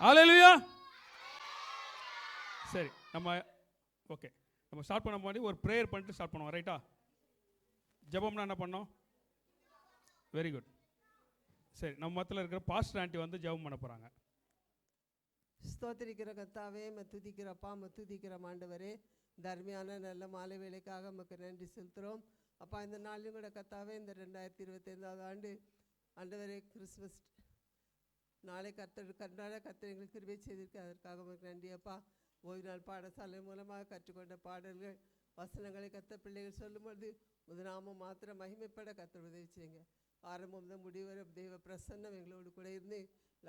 ஹல்லேலூயா. சரி, நம்ம ஓகே, நம்ம ஸ்டார்ட் பண்ண முன்னாடி ஒரு ப்ரேயர் பண்ணிட்டு ஸ்டார்ட் பண்ணுவோம். ரைட்டா? ஜெபம்னா என்ன பண்ணோம்? Very good. சரி, நம்ம மத்தியில் இருக்கிற பாஸ்டர் ஆண்டி வந்து ஜெபம் பண்ண போகிறாங்க. ஸ்தோத்திரிக்கிற கர்த்தாவே, துதிக்கிறப்பா, துதிக்கிற ஆண்டவரே, தர்மியான நல்ல மாலை வேலைக்காக நமக்கு நன்றி செலுத்துகிறோம். அப்பா, இந்த நாளிலும் கூட கர்த்தாவே, இந்த 2025 ஆண்டு ஆண்டவரே, கிறிஸ்மஸ் நாளை கர்த்தர் எங்களுக்கு கிருபை செய்திருக்கு. அதற்காக நமக்கு நன்றி அப்பா. ஓய்வு நாள் பாடசாலை மூலமாக கற்றுக்கொண்ட பாடல்கள், வசனங்களை கர்த்தர் பிள்ளைகள் சொல்லும்போது முதலாமம் மாத்திரம் மகிமைப்பட கர்த்தர் உதவி செய்யுங்க. ஆரம்பம் முதல் முடிவரை தெய்வ பிரசன்னம் எங்களோடு கூட இருந்து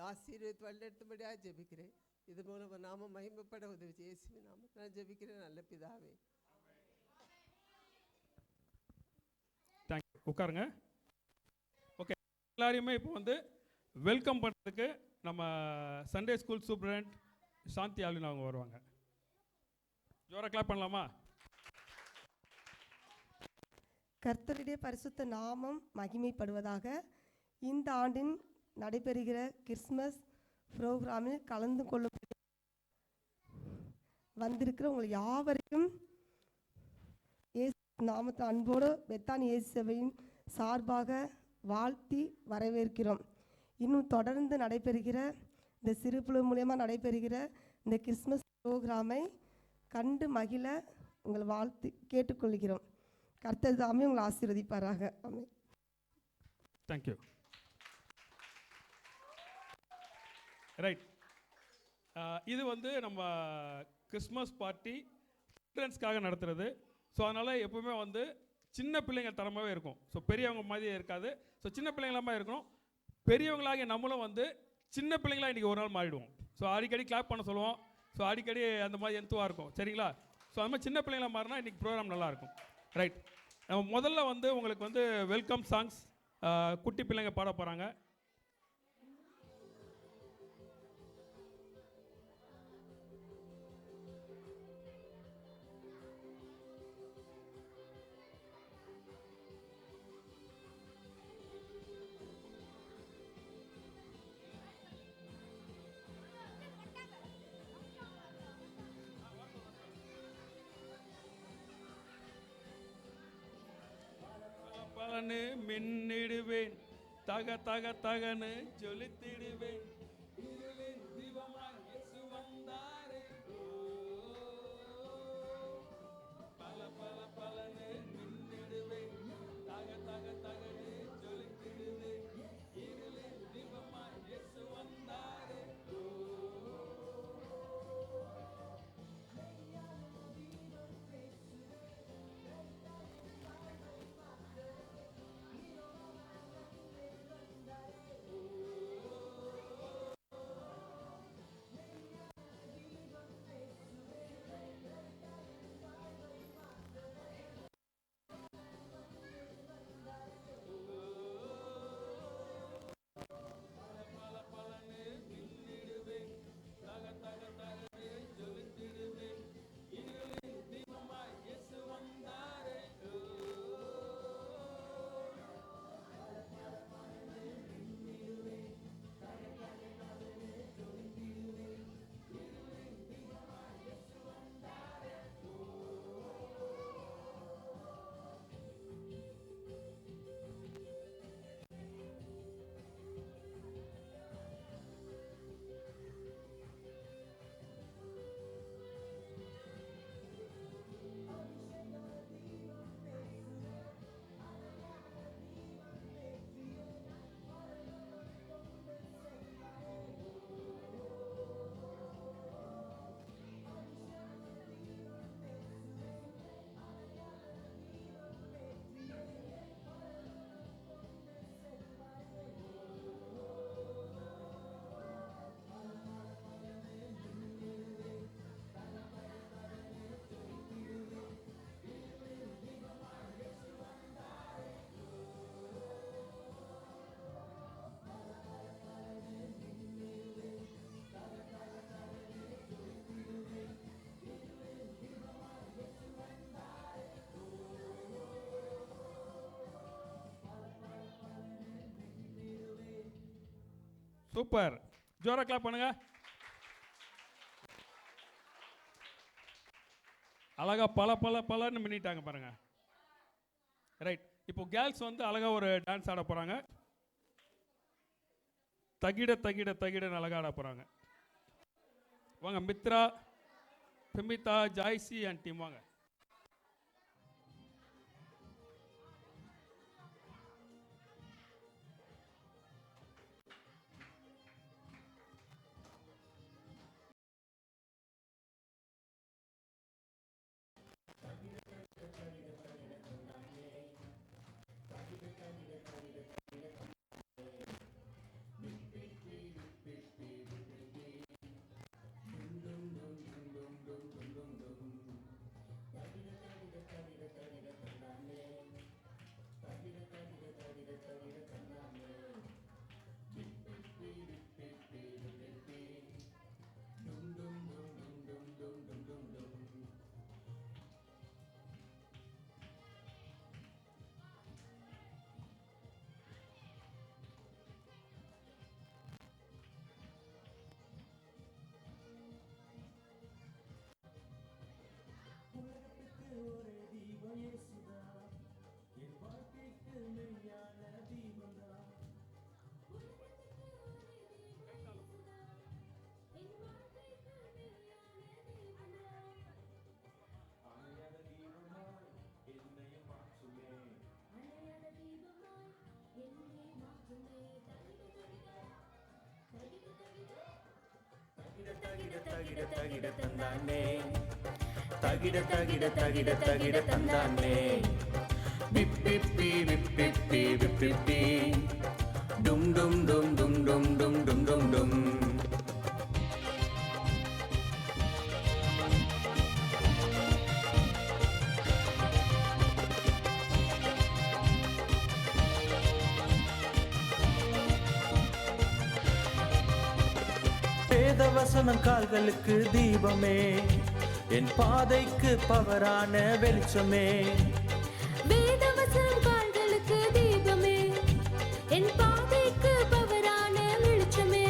ஆசீர்வதித்து வழிநடத்தும்படியாக ஜெபிக்கிறேன். இது மூலம் நாம மகிமைப்பட உதவி செய்ய இயேசுவின் நாமத்தில் நான் ஜெபிக்கிறேன் நல்ல பிதாவே. தேங்க்யூ. உட்காருங்க. ஓகே, எல்லாரையுமே இப்போ வந்து வெல்கம் பண்ணுறதுக்கு நம்ம சண்டே ஸ்கூல் சூப்பரண்ட் சாந்தி ஆளுன்னு அவங்க வருவாங்க. ஜோரா கிளாப் பண்ணலாமா? கர்த்தருடைய பரிசுத்த நாமம் மகிமைப்படுவதாக. இந்த ஆண்டின் நடைபெறுகிற கிறிஸ்மஸ் ப்ரோக்ராமில் கலந்து கொள்ளும் வந்திருக்கிற உங்களை யாவரையும் இயேசு நாமத்தில் அன்போடு பெத்தானி இயேசு சபையின் சார்பாக வாழ்த்தி வரவேற்கிறோம். இன்னும் தொடர்ந்து நடைபெறுகிற இந்த சிறுபுழு மூலமாக நடைபெறுகிற இந்த கிறிஸ்மஸ் ப்ரோக்ராமை கண்டு மகிழ உங்களை வாழ்த்து கேட்டுக்கொள்கிறோம். கர்த்தர் தாமே உங்களை ஆசீர்வதிப்பாராக. ஆமென். தேங்க்யூ. ரைட், இது வந்து நம்ம கிறிஸ்மஸ் பார்ட்டி சில்ட்ரன்ஸ்க்காக நடத்துகிறது. ஸோ அதனால் எப்போவுமே வந்து சின்ன பிள்ளைங்க தரமாகவே இருக்கும். ஸோ பெரியவங்க மாதிரியே இருக்காது. ஸோ சின்ன பிள்ளைங்களாக இருக்கணும். பெரியவங்களாகிய நம்மளும் வந்து சின்ன பிள்ளைங்களாக இன்றைக்கி ஒரு நாள் மாறிடுவோம். ஸோ அடிக்கடி கிளாப் பண்ண சொல்லுவோம். ஸோ அடிக்கடி அந்த மாதிரி எந்துவாக இருக்கும். சரிங்களா? ஸோ அது மாதிரி சின்ன பிள்ளைங்களாக மாறினா இன்றைக்கி ப்ரோக்ராம் நல்லாயிருக்கும். ரைட், நம்ம முதல்ல வந்து உங்களுக்கு வந்து வெல்கம் சாங்ஸ் குட்டி பிள்ளைங்க பாட போகிறாங்க. பலனு மின்னிடுவேன், தக தக தகனு ஜொலித்திடுவேன், இருளின் தீபமாய் இயேசு வந்தாரே. பல பல பலனு மின்னிடுவேன், தக தக தகனு ஜொலித்திடுவேன், இருளின் தீபமாய் இயேசு வந்தாரே. சூப்பர், ஜோரா கிளாப் பண்ணுங்க. அழகா பல பல பலன்னு மின்னிட்டாங்க பாருங்க. ரைட், இப்போ கேர்ள்ஸ் வந்து அழகா ஒரு டான்ஸ் ஆட போறாங்க. தகிட தகிட தகிடன்னு அழகா ஆட போறாங்க. வாங்க மித்ரா, பிமிதா, ஜாய்சி அண்ட் டீம் வாங்க. தகிட தகிட தந்தானே, தகிட தகிட தகிட தகிட தந்தானே, விப்பிப்பி விப்பிப்பி விப்பிப்பி, டும் டும் டும் டும் டும் டும் டும் டும் டும். வேதவசனம் கால்களுக்கு தீபமே, என் பாதைக்கு பவரான வெளிச்சமே. வேதவசனம் கால்களுக்கு தீபமே, என் பாதைக்கு பவரான வெளிச்சமே.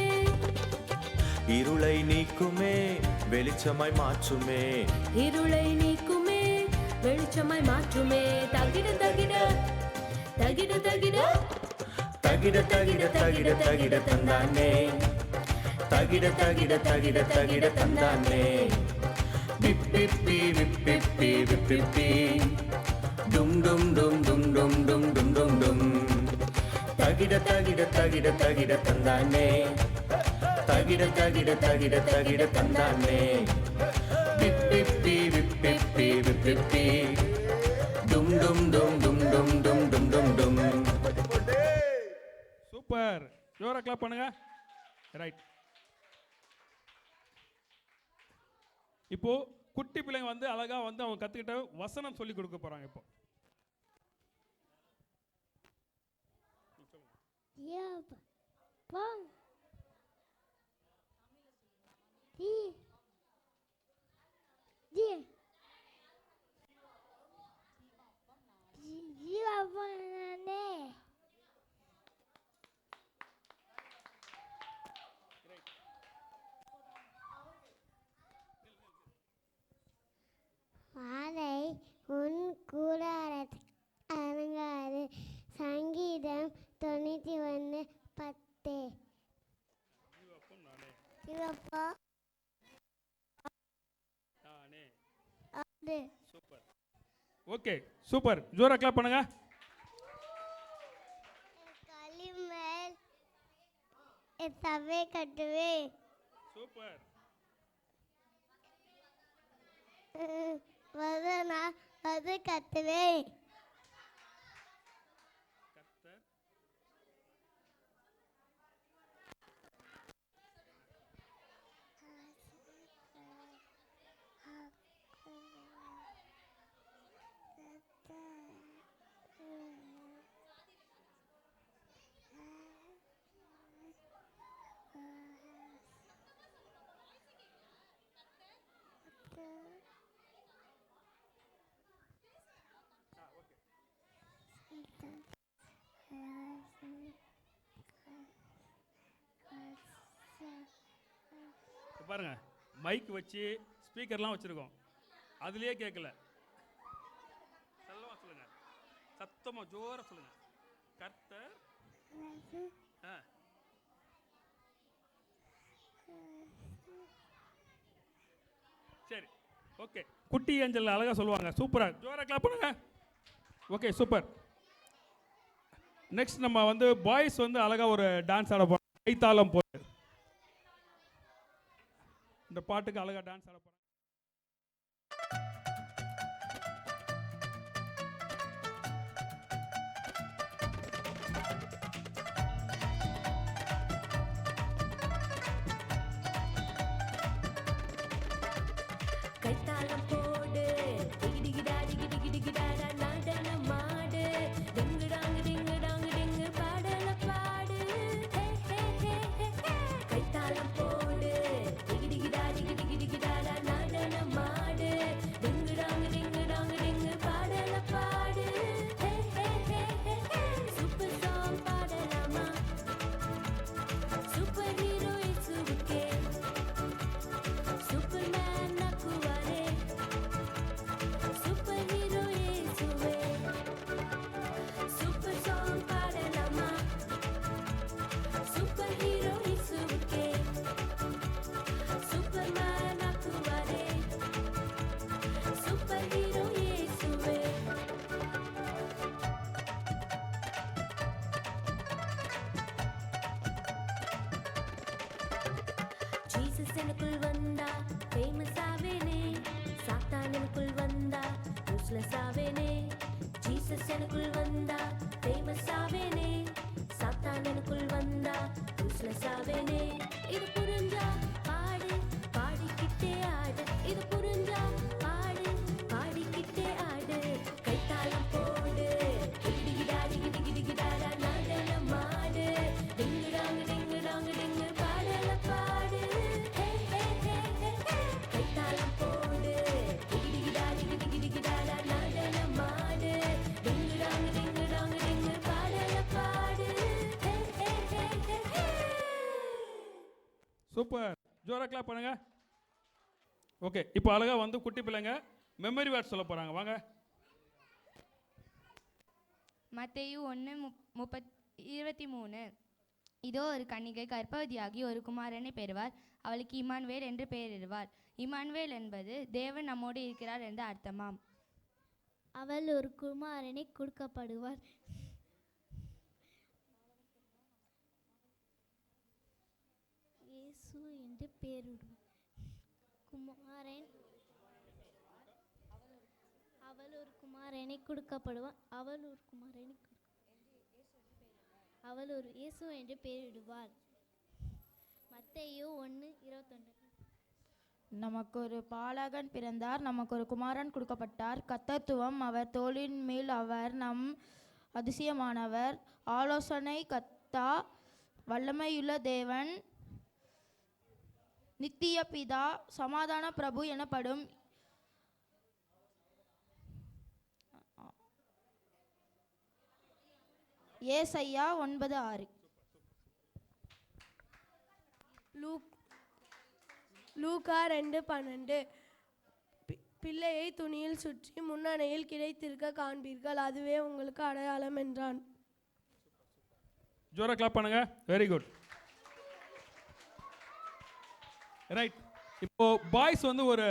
இருளை நீக்குமே, வெளிச்சமாய் மாற்றுமே, இருளை நீக்குமே, வெளிச்சமாய் மாற்றுமே. தகிட தகிட தகிட தகிட தகிட தகிட தகிட தகிட தந்தானே, தகிட தகிட தகிட தகிட தந்தானே, விப்பிப்பி விப்பிப்பி விப்பிப்பி, டும் டும் டும் டும் டும் டும் டும் டும் டும். தகிட தகிட தகிட தகிட தந்தானே, தகிட தகிட தகிட தகிட தந்தானே, விப்பிப்பி விப்பிப்பி விப்பிப்பி, டும் டும் டும் டும் டும் டும் டும் டும் டும். சூப்பர், ஜோரா கிளாப் பண்ணுங்க. ரைட், இப்போ குட்டி பிள்ளைங்க வந்து அழகா வந்து அவங்க கத்துக்கிட்ட வசனம் சொல்லி கொடுக்க போறாங்க. இப்போ மாலை உன் கூடாரத்து அலங்காது. சங்கீதம் 91:10. சிவப்பா அது சூப்பர், ஓகே சூப்பர், ஜோரா கிளாப் பண்ணுங்க. களிமேல் சபை கட்டுவேன். சூப்பர், வதனா அது கத்துவேன். கர்த்தர் பாருங்க, மைக் வச்சு ஸ்பீக்கர்லாம் வச்சிருக்கோம். அதுலயே கேட்கல. செல்லமா சொல்லுங்க, சத்தமா ஜோரா சொல்லுங்க. கர்த்தர் ஆ. சரி, ஓகே. குட்டி ஏஞ்சல் அழகா சொல்லுவாங்க. சூப்பரா, ஜோரா கிளாப் பண்ணுங்க. Okay, super. நெக்ஸ்ட் நம்ம வந்து பாய்ஸ் வந்து அழகா ஒரு டான்ஸ் ஆட போறோம். கைத்தாளம் போட்டு இந்த பாட்டுக்கு அழகா டான்ஸ் ஆட போறோம். கைத்தாளம் போடு டிகிடிகிடா டிகிடிகிடிகிடாடா நடனம் ஆடு டிங்குடாங்கு டிங்குடாங்கு டிங்கு பாடல பாடு ஹே ஹே ஹே ஹே ஹே. கைத்தாளம் போடு டிகிடிகிடா டிகிடிகிடிகிடாடா நடனம் ஆடு டிங்குடாங்கு டிங்குடாங்கு டிங்கு பாடல பாடு hey hey hey hey hey. Super song பாடலாமா சூப்பர் ஹீரோ இசுவுக்கே சூப்பர்மேன் நக்குவாரே சூப்பர் ஹீரோ இயேசுவே சூப்பர் சாங் பாடலாமா சூப்பர் ஹீரோ இசுவுக்கே சூப்பர்மேன் நக்குவாரே சூப்பர் ஹீரோ இயேசுவே. ஜீசஸ் எனக்குள் வந்தா ஃபேமஸ் ஆவேனே சாத்தான் எனக்குள் வந்தா யூஸ்லெஸ் ஆவேனே ஜீசஸ் எனக்குள் வந்தா ஃபேமஸ் ஆவேனே சாத்தான் எனக்குள் வந்தா யூஸ்லெஸ் ஆவேனே. இது புரிஞ்சா பாடு பாடிக்கிட்டே ஆடு இது புரிஞ்சா பாடு பாடிக்கிட்டே ஆடு கைத்தாளம் போடு டிகிடிகிடா டிகிடிகிடிகிடாடா நடனம் ஆடு டிங்குடாங்கு டிங்குடாங்கு டிங்கு பாடல பாடு ஹே ஹே ஹே ஹே ஹே. கைத்தாளம் போடு டிகிடிகிடா டிகிடிகிடிகிடாடா நடனம் ஆடு டிங்குடாங்கு டிங்குடாங்கு டிங்கு பாடல பாடு hey hey hey hey hey. Super, ஜோரா கிளாப் பண்ணுங்க. ஓகே, இப்போ அழகா வந்து குட்டி பிள்ளைங்க மெமரி வேர்ட் சொல்ல போறாங்க. வாங்க. மத்தேயு 1:23. இதோ ஒரு கன்னிகை கர்ப்பவதியாகி ஒரு குமாரனை பெறுவார், அவளுக்கு இமானுவேல் என்று பெயரிடுவார். இமானுவேல் என்பது தேவன் நம்மோடு இருக்கிறார் என்று அர்த்தமாம். அவள் ஒரு குமாரனை கொடுக்கப்படுவார். இயேசு என்று பெயரிடுவார். அவள் ஒரு குமாரனை கொடுக்கப்படுவார். அவள் ஒரு இயேசு என்று பெயரிடுவார். மத்தேயு 1:21. நமக்கு ஒரு பாலகன் பிறந்தார், நமக்கு ஒரு குமாரன் கொடுக்கப்பட்டார். கர்த்தத்துவம் அவர் தோளின் மேல், அவர் நம் அதிசயமானவர், ஆலோசனை கர்த்தா, வல்லமையுள்ள தேவன், நித்திய பிதா, சமாதான பிரபு எனப்படும். ஏசாயா 9:6. லூக்கா 2:12. பிள்ளையை துணியில் சுற்றி முன்னணையில் கிடைத்திருக்க காண்பீர்கள், அதுவே உங்களுக்கு அடையாளம் என்றான். ஜோரா கிளாப் பண்ணுங்க. Very good. ரைட், இப்போ பாய்ஸ் வந்து ஒரு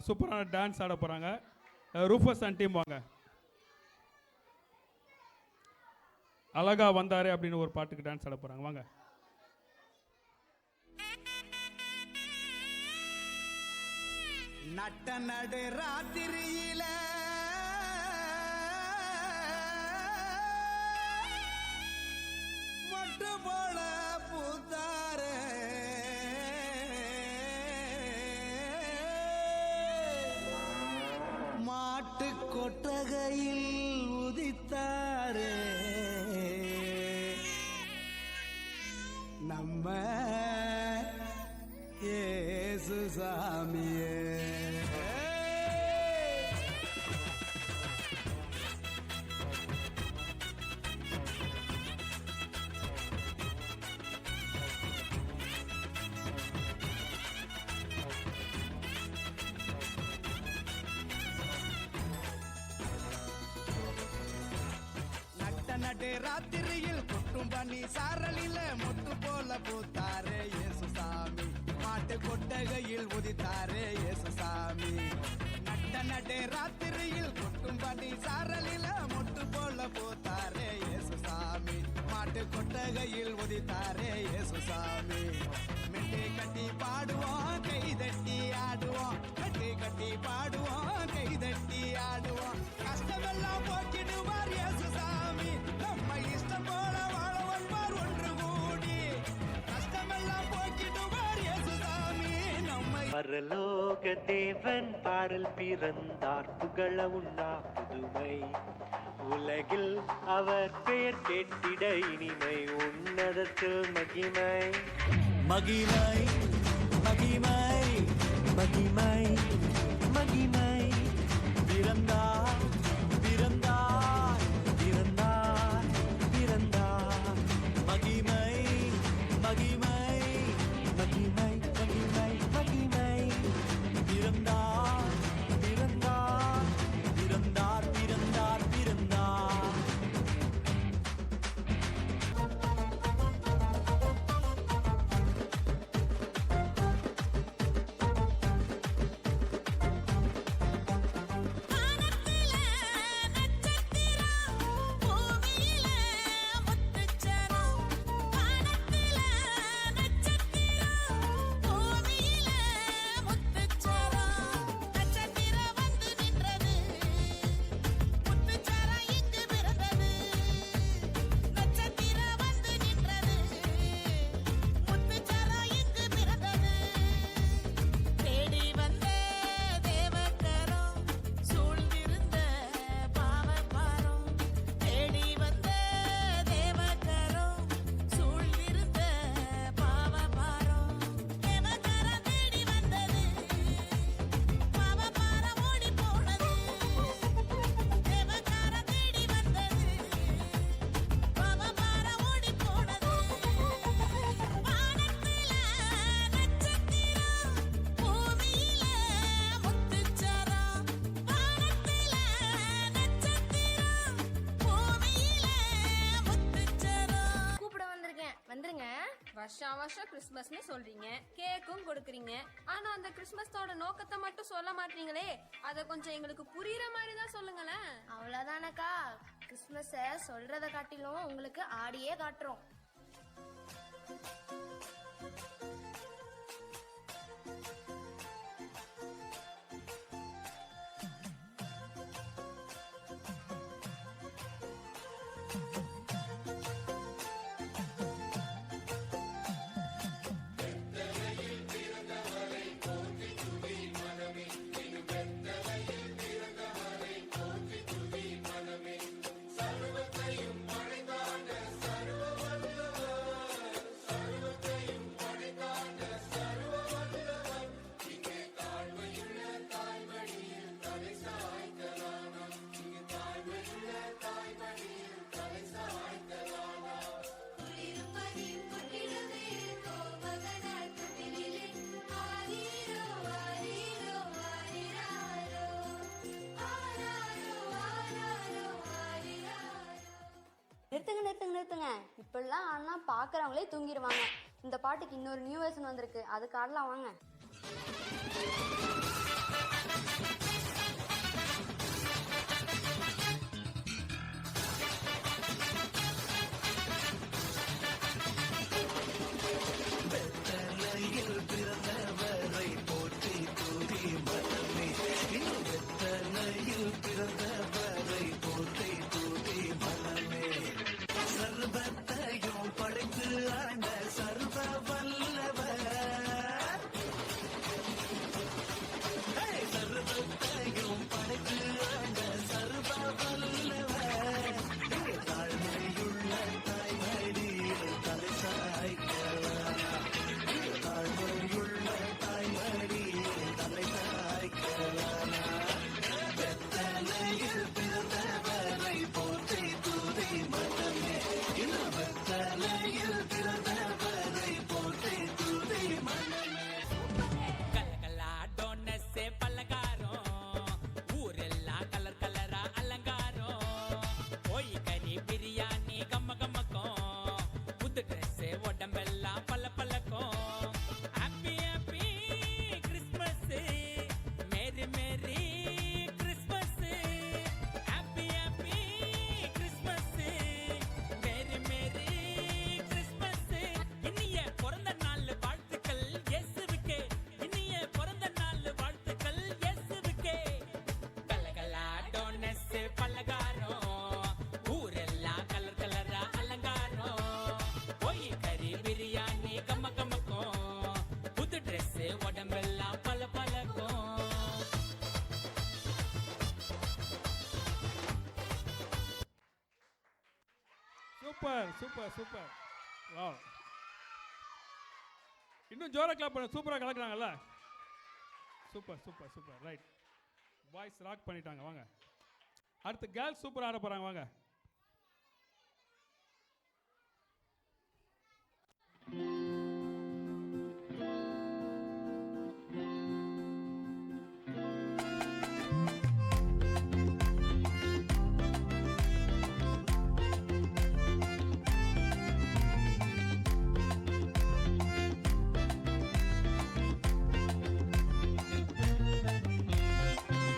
சூப்பரான டான்ஸ் ஆட போறாங்க. ரூஃபஸ் அண்ட் டீம் வாங்க. அழகா வந்தாரே அப்படின்னு ஒரு பாட்டுக்கு டான்ஸ் ஆட போறாங்க. வாங்க. நட்ட நடு ராத்திரியில மொட்டு போல பூத்தாரே, மாட்டு கொட்டகையில் உதித்தாரே, நம்ம இயேசு சாமியே. ராத்திரியில் கொட்டும் பனி சாரலில மொட்டு போல பூத்தாரே இயேசுசாமி மாட்டு கொட்டகையில் உதித்தாரே இயேசுசாமி நட்ட ராத்திரியில் கொட்டும் பனி சாரலில மொட்டு போல பூத்தாரே இயேசுசாமி மாட்டு கொட்டகையில் உதித்தாரே இயேசுசாமி மெட்டை கட்டி பாடுவோம் கைதட்டி ஆடுவோம் மெட்டை கட்டி பாடுவோம் கைதட்டி ஆடுவோம் கஷ்டமெல்லாம் போக்கிடுவார் இயேசுசாமி நம்ம இஷ்டம் போல வாழ வைப்பார் ஒன்று கூடி கஷ்டமெல்லாம் போக்கிடுவார் இயேசுசாமி நம்மை பரலோக தேவன் பாடல் பிறந்தார் புகழ உண்ணா புதுமை உலகில் அவர் பெயர் கேட்டிட இனிமை உன்னதத்தில் மகிமை மகிமை மகிமை மகிமை மகிமை பிறந்தார் பிறந்தார் பிறந்தார் பிறந்தார் மகிமை மகிமை மகிமை மகிமை மகிமை பிறந்தார் பிறந்தார் பிறந்தார் பிறந்தார் பிறந்தார் வருஷம் வருஷம் கிறிஸ்மஸ்னு சொல்றீங்க, கேக்கும் கொடுக்குறீங்க. ஆனா அந்த கிறிஸ்மஸோட நோக்கத்தை மட்டும் சொல்ல மாட்டீங்களே. அத கொஞ்சம் எங்களுக்கு புரியுற மாதிரி தான் சொல்லுங்களேன். அவ்வளவுதானக்கா, கிறிஸ்மஸ சொல்றத காட்டிலும் உங்களுக்கு ஆடியே காட்டுறோம். நிறுத்துங்க. இப்பெல்லாம் ஆனா பாக்குறவங்களே தூங்கிடுவாங்க. இந்த பாட்டுக்கு இன்னொரு நியூ வெர்ஷன் வந்திருக்கு, அதுக்கு ஆடலாம் வாங்க. உடம்பெல்லாம் பல பழக்கும். Super super super. வா, இன்னும் ஜோரா கிளாப் பண்ண. சூப்பராக கலக்குறாங்கல்ல. Super super super. Right, boys rock பண்ணிட்டாங்க. வாங்க, அடுத்து கேர்ள்ஸ் சூப்பர் ஆட போறாங்க. வாங்க.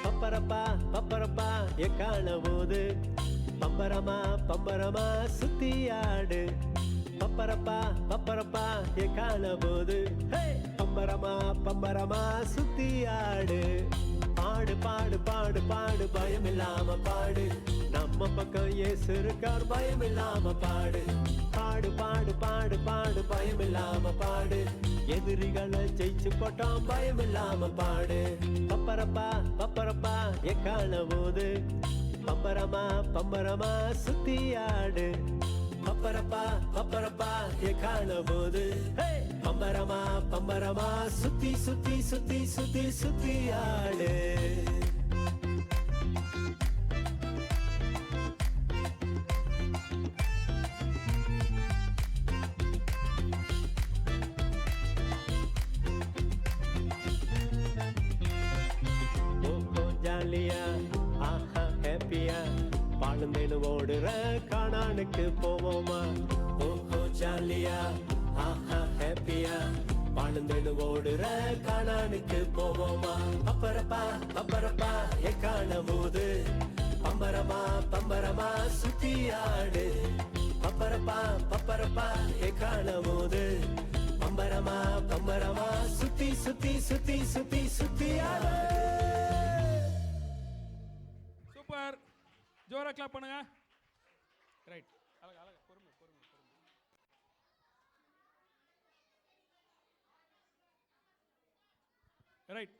பப்பரப்பா பப்பரப்பா எக்கான போது பம்பரமா பம்பரமா சுத்தியாடு. பப்பரப்பா பப்பரப்பா எக்கான போது பம்பரமா பம்பரமா சுத்தியாடு. பாடு பாடு பாடு பாடு பயமில்லாம பாடு. நம்ம பக்கம் இயேசு இருக்கார் பயமில்லாம பாடு. பாடு பாடு பாடு பாடு பயமில்லாம பாடு. எதிரிகளை ஜெயிச்சு போட்டோம் பயமில்லாம பாடு. பப்பரப்பா பப்பரப்பா எக்கான போது பம்பரமா பம்பரமா சுத்தியாடு. பப்பரப்பா பப்பரப்பா எக்கான போது பம்பரமா பம்பரமா சுத்தி சுத்தி சுத்தி சுத்தி சுத்தியாடு. ஆஹா ஹேப்பியா பாலுமேனு ஓடுற காணானுக்கு போவோமா. ஓஹோ ஜாலியா ஆஹா ஹேப்பியா பாலுமேனு ஓடுற காணானுக்கு போவோமா. பப்பரப்பா பப்பரப்பா எக்கான போது பம்பரமா பம்பரமா சுத்தியாடு. பப்பரப்பா பப்பரப்பா எக்கான போது பம்பரமா பம்பரமா சுத்தி சுத்தி சுத்தி சுத்தி சுத்தியாடு. சூப்பர், ஜோரா கிளாப் பண்ணுங்க. ரைட், அழகா அழகா, பொறுமை பொறுமை பொறுமை. ரைட்,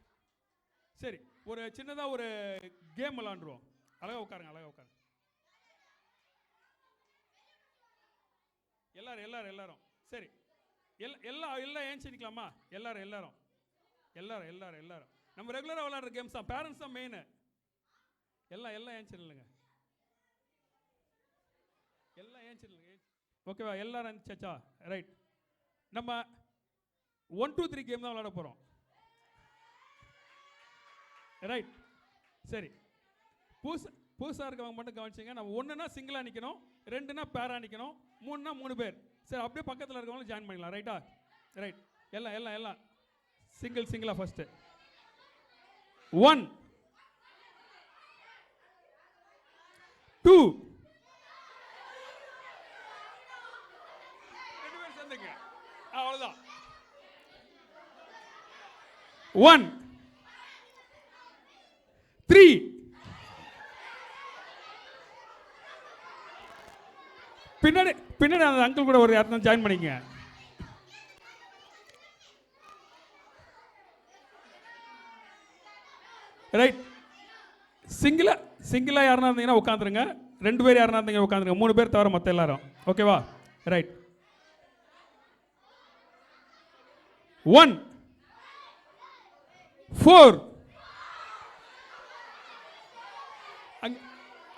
சரி, ஒரு சின்னதா ஒரு கேம் விளாண்டுருவோம். அழகா உட்காருங்க, அழகா உட்காருங்க. எல்லாரும் எல்லாரும் எல்லாரும் சரி, எல்லாம் எல்லாம் ஏன்ச்சு நிக்கலாமா? எல்லாரும் எல்லாரும் எல்லாரும் எல்லாரும் எல்லாரும் நம்ம ரெகுலராக விளையாடுற கேம்ஸ் தான். பேரண்ட்ஸ் தான் மெயின். எல்லாம் எல்லாம் ஏன்ச்சு இல்லைங்க, எல்லாம் ஏன்ச்சு இல்லைங்க. ஓகேவா? எல்லாரும் இருந்துச்சா? ரைட், நம்ம 1 2 3 கேம் தான் விளையாட போகிறோம். ரைட், சரி, புதுசாக இருக்கவங்க மட்டும் கவனிச்சிங்க. நம்ம 1னா சிங்கிளாக நிற்கணும், 2னா பேரா நிற்கணும், 3னா 3 பேர். சரி, அப்படியே பக்கத்தில் இருக்கவங்களும் ஜாயின் பண்ணிக்கலாம். ரைட்டா? ரைட், எல்லாம் எல்லாம் எல்லாம் சிங்கிளாக ஃபஸ்ட்டு. 1 2 2 பேர் சேர்ந்துங்க, அவ்வளோதான். 1 3 பின்னாடி பின்னாடி அந்த அங்கிள் கூட ஒரு யாரும் ஜாயின் பண்ணிக்கங்க. ரைட், சிங்கிளாக யாருனா இருந்தீங்கன்னா உட்காந்துருங்க. 2 பேர் யாருனா இருந்தீங்கன்னா உட்காந்துருங்க. 3 பேர் தவிர மற்ற எல்லாரும். ஓகேவா? ரைட், 1 4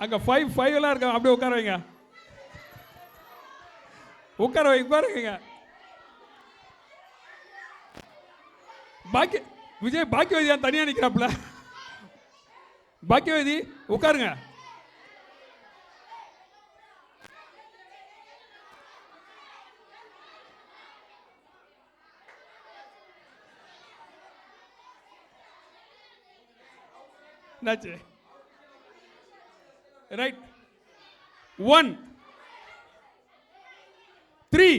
அங்கே 5 எல்லாம் இருக்காங்க. அப்படியே உட்கார வைங்க, உட்கார வைங்க. பாக்கி விஜய் பாக்கியவதி தனியாக நிற்கிறாப்புல. பாக்கியவதி உட்காருங்க. என்னாச்சு? ரைட், 1 3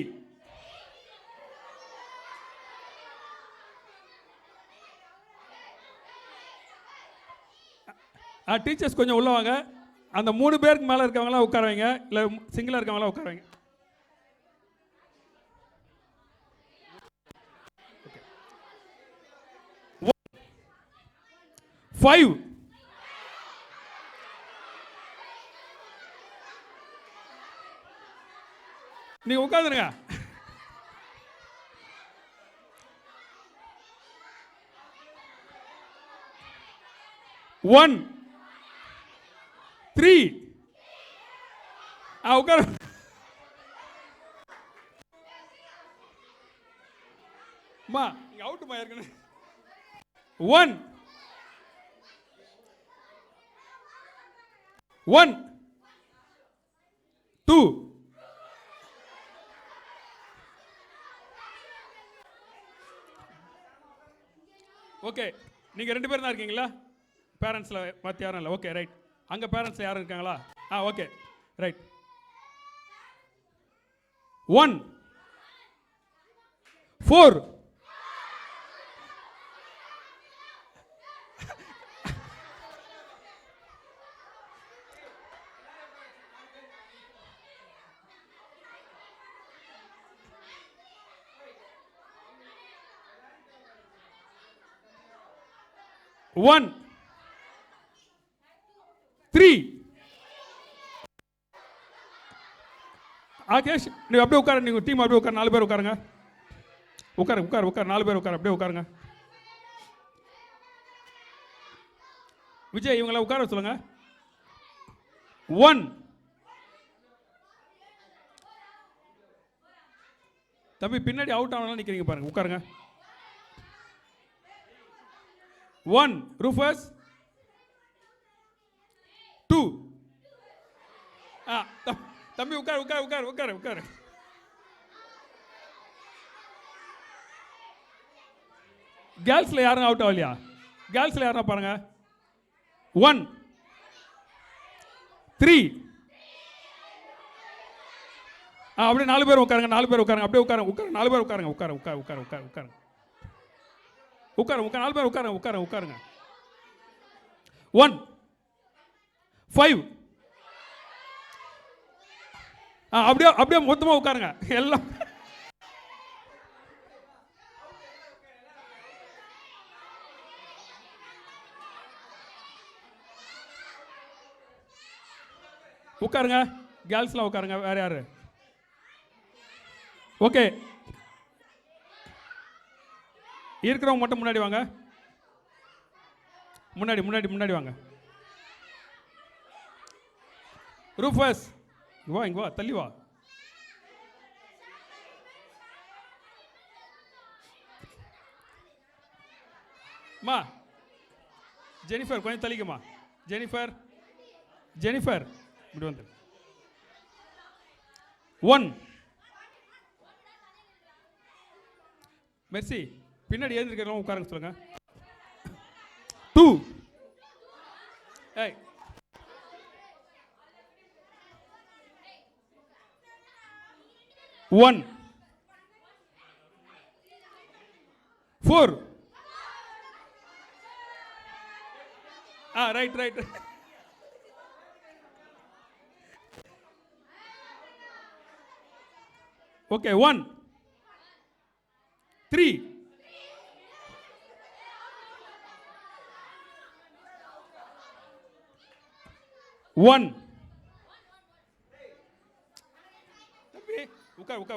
டீச்சர்ஸ் கொஞ்சம் உள்ள வாங்க. அந்த 3 பேருக்கு மேலே இருக்கவங்களாம் உட்கார வைங்க, இல்லை சிங்கிளாக இருக்கவங்களாம் உட்கார வைங்க. 5. நீங்க உட்காந்துருங்க. 1, 3. உட்காரு. மா இங்க அவுட்டுமா ஏற்கனவே. 1, 2. ஓகே, நீங்க 2 பேர் தான் இருக்கீங்களா? பேரண்ட்ஸ்ல மற்ற யாரும் இல்லை. Okay right. அங்கே பேரண்ட்ஸில் யாரும் இருக்காங்களா? Okay right. 1, 4. One, 3. ஆகேஷ் நீ அப்படியே உட்காரு. நீங்க டீம் அப்படியே உட்காரு. 4 பேர் உட்காருங்க. உட்காரு 4 பேர் உட்காரு. அப்படியே உட்காருங்க. விஜய் இவங்களை உட்கார சொல்லுங்க. 1. தம்பி பின்னாடி அவுட் ஆனாலும் நிக்கிறீங்க பாருங்க. உட்காருங்க. 1, Rufus. 2. தம்பி உட்காரு. கேர்ள்ஸ்ல யாரும் அவுட் ஆகலையா? கேர்ள்ஸ்ல யாரும் பாருங்க. 1, 3. அப்படியே 4 பேர் உட்காருங்க. அப்படியே உட்காருங்க. 4 பேர் உட்காருங்க. உட்காருங்க. 4 பேர் உட்காருங்க. 1, 5. அப்படியே மொத்தமா உட்காருங்க எல்லாம். உட்காருங்க. கேர்ள்ஸ்லாம் உட்காருங்க. வேற யாரு? ஓகே, இருக்கிறவங்க மட்டும் முன்னாடி வாங்க. முன்னாடி வாங்க. ரூஃபஸ் இங்க வா, தள்ளி வா. மா ஜெனிஃபர் கொஞ்சம் தள்ளிக்குமா. ஜெனிஃபர் இப்படி வந்து. 1. மெர்சி பின்னாடி எழுந்திருக்கிறவங்க உட்காருங்க சொல்லுங்க. 2. 1, 4. ரைட். ஓகே 1, 3.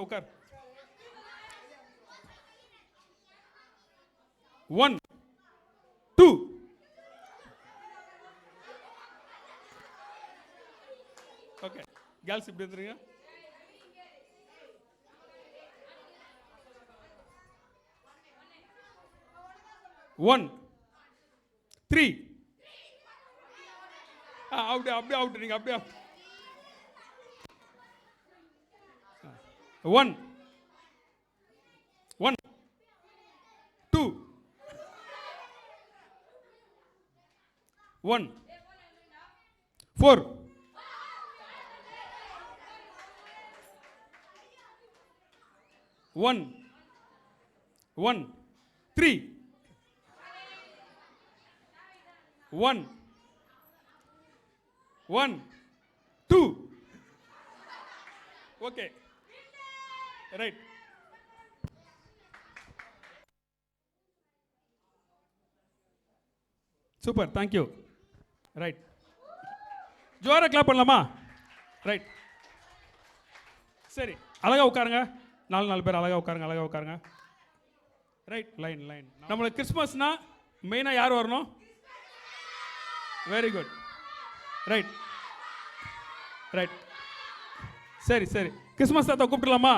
உட்கார். 1, 2. ஓகே, கேர்ள்ஸ் இப்படி வந்துருங்க. 1, 3. அவுட். நீங்க அப்படியே 1, 2. 1, 4. 1, 3. 1, 2. Okay right. Super, thank you. Right, ஜோராக கிளாப் பண்ணலாமா? ரைட், சரி, அழகாக உட்காருங்க. 4 பேர் அழகாக உட்காருங்க. Right, line. நம்மளுக்கு கிறிஸ்மஸ்னா மெயினாக யார் வரணும்? Very good. ரைட். சரி, கிறிஸ்மஸ் தாத்தா கூப்பிடலாமா?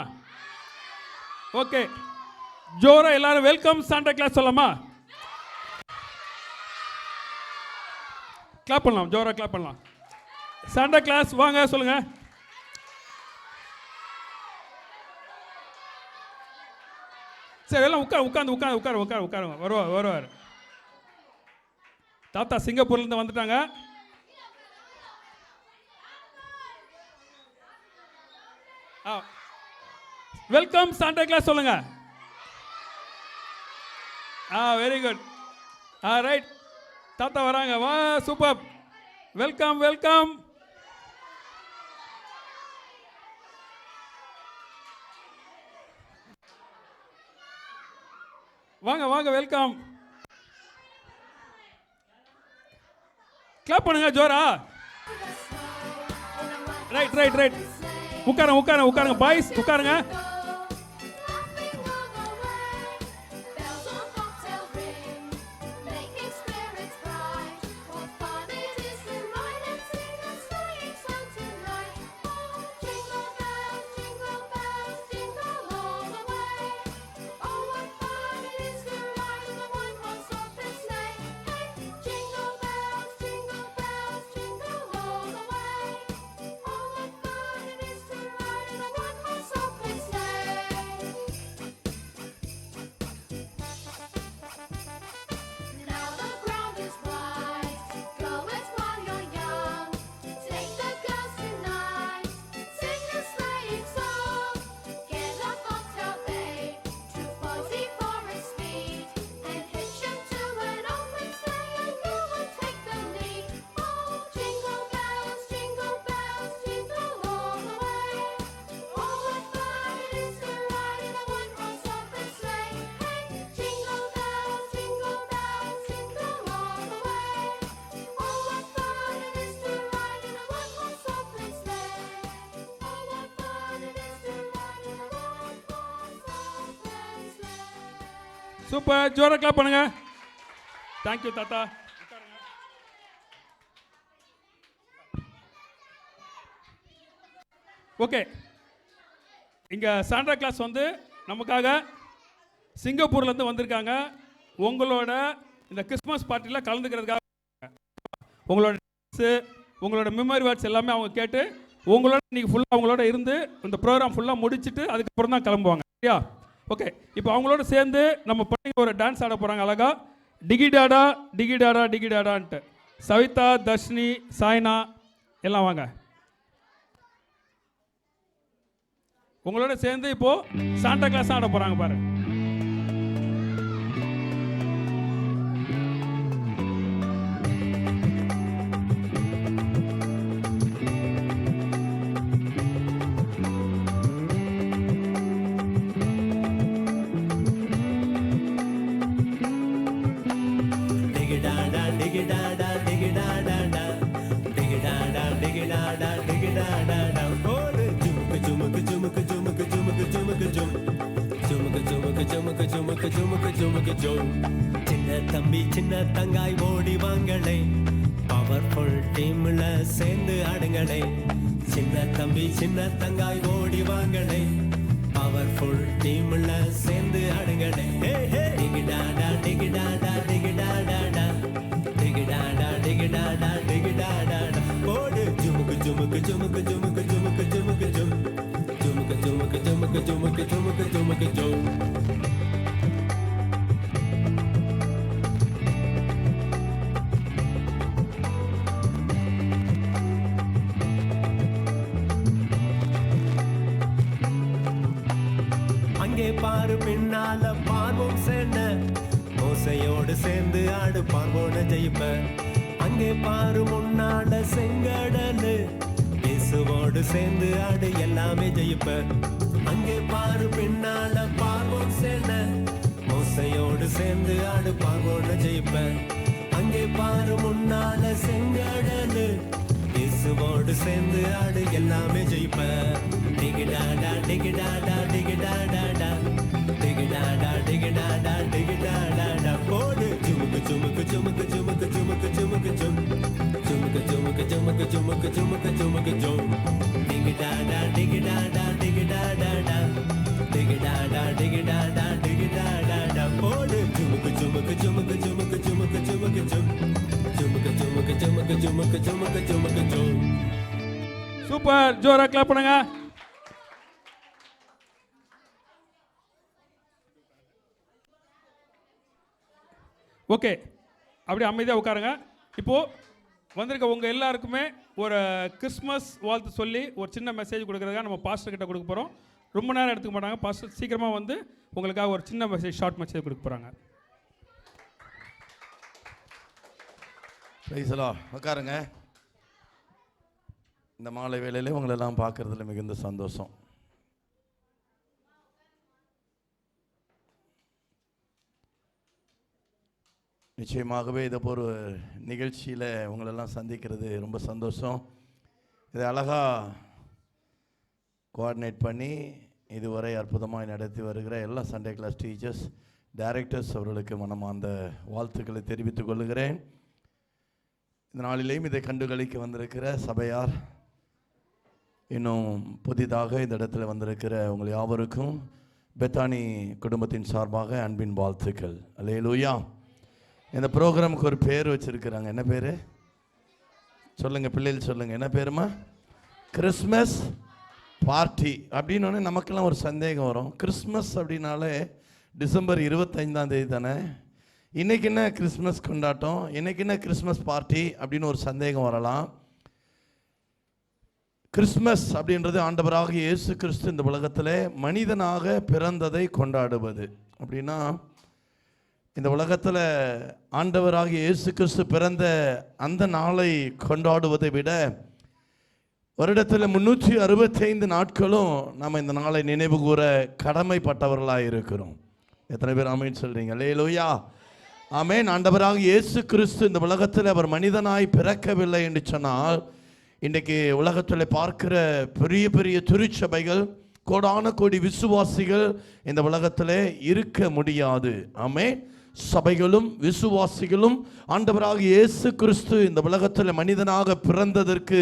ஓகே, ஜோரா எல்லாரும் வெல்கம் சாண்டா கிளாஸ் சொல்லலாமா? கிளாப் பண்ணலாம், ஜோரா கிளாப் பண்ணலாம். சாண்டா கிளாஸ் வாங்க சொல்லுங்க. சரி, எல்லாம் உட்காருங்க. வருவார். தாத்தா சிங்கப்பூர்லேருந்து வந்துட்டாங்க. வெல்கம் சாண்டா கிளாஸ் சொல்லுங்க. Very good. ரைட், தாத்தா வராங்க. வா, சூப்பர். வெல்கம். வாங்க, வெல்கம். கிளாப் பண்ணுங்க ஜோரா. ரைட். உட்காருங்க பாய்ஸ், உட்காருங்க. சூப்பர், ஜோரா கிளாப் பண்ணுங்க. தேங்க்யூ தாத்தா. ஓகே, இங்க சாண்டா கிளாஸ் வந்து நமக்காக சிங்கப்பூர்லேருந்து வந்திருக்காங்க. உங்களோட இந்த கிறிஸ்மஸ் பார்ட்டியில் கலந்துக்கிறதுக்காக உங்களோட மெமரி வேர்ட்ஸ் எல்லாமே அவங்க கேட்டு உங்களோட இன்னைக்கு ஃபுல்லாக அவங்களோட இருந்து இந்த ப்ரோக்ராம் ஃபுல்லாக முடிச்சுட்டு அதுக்கப்புறம் தான் கிளம்புவாங்க. சரியா? ஓகே, இப்போ அவங்களோட சேர்ந்து நம்ம பிள்ளைங்க ஒரு டான்ஸ் ஆட போகிறாங்க அழகா. டிகிடாடான்ட்டு. சவிதா, தர்ஷினி, சாய்னா எல்லாம் வாங்க. உங்களோட சேர்ந்து இப்போ சாண்டா கிளாஸ் ஆட போகிறாங்க பாரு. சின்ன தம்பி சின்ன தங்காய் ஓடி வாங்களே, பவர்ஃபுல் டீம்ல சேர்ந்து ஆடுங்களே. சின்ன தம்பி சின்ன தங்காய் ஓடி வாங்களே, பவர்ஃபுல் டீம்ல சேர்ந்து ஆடுங்களே. டிகிடாடா டிகிடாடா டிகிடாடாடா டிகிடாடா டிகிடாடா டிகிடாடாடா. ஓடு ஜுமுக்கு ஜுமுக்கு ஜுமுக்கு ஜுமுக்கு ஜுமுக்கு ஜுமுக்கு ஜும் ஜுமுக்கு ஜுமுக்கு ஜுமுக்கு ஜுமுக்கு ஜுமுக்கு ஜுமுக்கு ஜும். அங்கே பாரு பின்னால பார்வோம் சேன, மோசையோடு சேர்ந்து ஆடு பார்வோன ஜெயிப்ப. அங்கே பாரு முன்னால செங்கடலு, இயேசுவோடு சேர்ந்து ஆடு எல்லாமே ஜெயிப்ப. அங்கே பாரு பின்னால பார்வோம் சேன, மோசையோடு சேர்ந்து ஆடு பார்வோன ஜெயிப்ப. அங்கே பாரு முன்னால செங்கடலு இயேசுவோடு சேர்ந்து ஆடு எல்லாமே ஜெயிப்ப டிகிடாடா டிகிடாடா டிகிடாடாடா டிகிடாடா டிகிடாடா டிகிடாடாடா போடு ஜுமுக்கு ஜுமுக்கு ஜுமுக்கு ஜுமுக்கு ஜுமுக்கு ஜுமுக்கு ஜும் ஜுமுக்கு ஜுமுக்கு ஜுமுக்கு ஜுமுக்கு ஜுமுக்கு ஜுமுக்கு ஜும் டிகிடாடா டிகிடாடா டிகிடாடாடா டிகிடாடா டிகிடாடா டிகிடாடாடா போடு ஜுமுக்கு ஜுமுக்கு ஜுமுக்கு ஜுமுக்கு ஜுமுக்கு ஜுமுக்கு ஜும் ஜுமுக்கு ஜுமுக்கு ஜுமுக்கு ஜுமுக்கு ஜுமுக்கு ஜுமுக்கு ஜும். சூப்பர், ஜோரா கிளாப் பண்ணுங்க. ஓகே, அப்படியே அமைதியாக உட்காருங்க. இப்போது வந்திருக்க உங்கள் எல்லாருக்குமே ஒரு கிறிஸ்மஸ் வாழ்த்து சொல்லி ஒரு சின்ன மெசேஜ் கொடுக்குறதுக்காக நம்ம பாஸ்டர் கிட்ட கொடுக்க போகிறோம். ரொம்ப நேரம் எடுத்துக்க மாட்டாங்க. பாஸ்டர் சீக்கிரமாக வந்து உங்களுக்காக ஒரு சின்ன மெசேஜ், ஷார்ட் மெசேஜ் கொடுக்க போகிறாங்க. பிரைஸ்லா, உட்காருங்க. இந்த மாலை வேளையிலே உங்களெல்லாம் பார்க்குறதுல மிகுந்த சந்தோஷம். நிச்சயமாகவே இதை ஒரு நிகழ்ச்சியில் உங்களெல்லாம் சந்திக்கிறது ரொம்ப சந்தோஷம். இதை அழகாக கோஆர்டினேட் பண்ணி இதுவரை அற்புதமாக நடத்தி வருகிற எல்லா சண்டே கிளாஸ் டீச்சர்ஸ், டைரக்டர்ஸ் அவர்களுக்கு மனமார்ந்த வாழ்த்துக்களை தெரிவித்துக் கொள்கிறேன். இந்த நாளிலேயும் இதை கண்டுகளிக்க வந்திருக்கிற சபையார், இன்னும் புதிதாக இந்த இடத்துல வந்திருக்கிற உங்கள் யாவருக்கும் பெத்தானி குடும்பத்தின் சார்பாக அன்பின் வாழ்த்துக்கள். அல்லேலூயா. இந்த ப்ரோக்ராமுக்கு ஒரு பேர் வச்சுருக்கிறாங்க. என்ன பேர் சொல்லுங்கள் பிள்ளைகள், சொல்லுங்கள் என்ன பேருமா? கிறிஸ்மஸ் பார்ட்டி அப்படின்னு நமக்கெல்லாம் ஒரு சந்தேகம் வரும். கிறிஸ்மஸ் அப்படின்னாலே டிசம்பர் 25 தானே. இன்றைக்கி என்ன கிறிஸ்மஸ் கொண்டாட்டம், இன்றைக்கி என்ன கிறிஸ்மஸ் பார்ட்டி அப்படின்னு ஒரு சந்தேகம் வரலாம். கிறிஸ்மஸ் அப்படின்றது ஆண்டவராக இயேசு கிறிஸ்து இந்த உலகத்தில் மனிதனாக பிறந்ததை கொண்டாடுவது. அப்படின்னா இந்த உலகத்தில் ஆண்டவராக இயேசு கிறிஸ்து பிறந்த அந்த நாளை கொண்டாடுவதை விட வருடத்தில் 365 நாட்களும் நம்ம இந்த நாளை நினைவு கூற கடமைப்பட்டவர்களாக இருக்கிறோம். எத்தனை பேர் ஆமென் சொல்கிறீங்க? அல்லேலூயா, ஆமென். ஆண்டவராக இயேசு கிறிஸ்து இந்த உலகத்தில் அவர் மனிதனாய் பிறக்கவில்லை என்று சொன்னால், இன்றைக்கு உலகத்தில் பார்க்கிற பெரிய பெரிய திருச்சபைகள், கோடான கோடி விசுவாசிகள் இந்த உலகத்தில் இருக்க முடியாது. ஆமென். சபைகளும் விசுவாசிகளும் ஆண்டவராக இயேசு கிறிஸ்து இந்த உலகத்தில் மனிதனாக பிறந்ததற்கு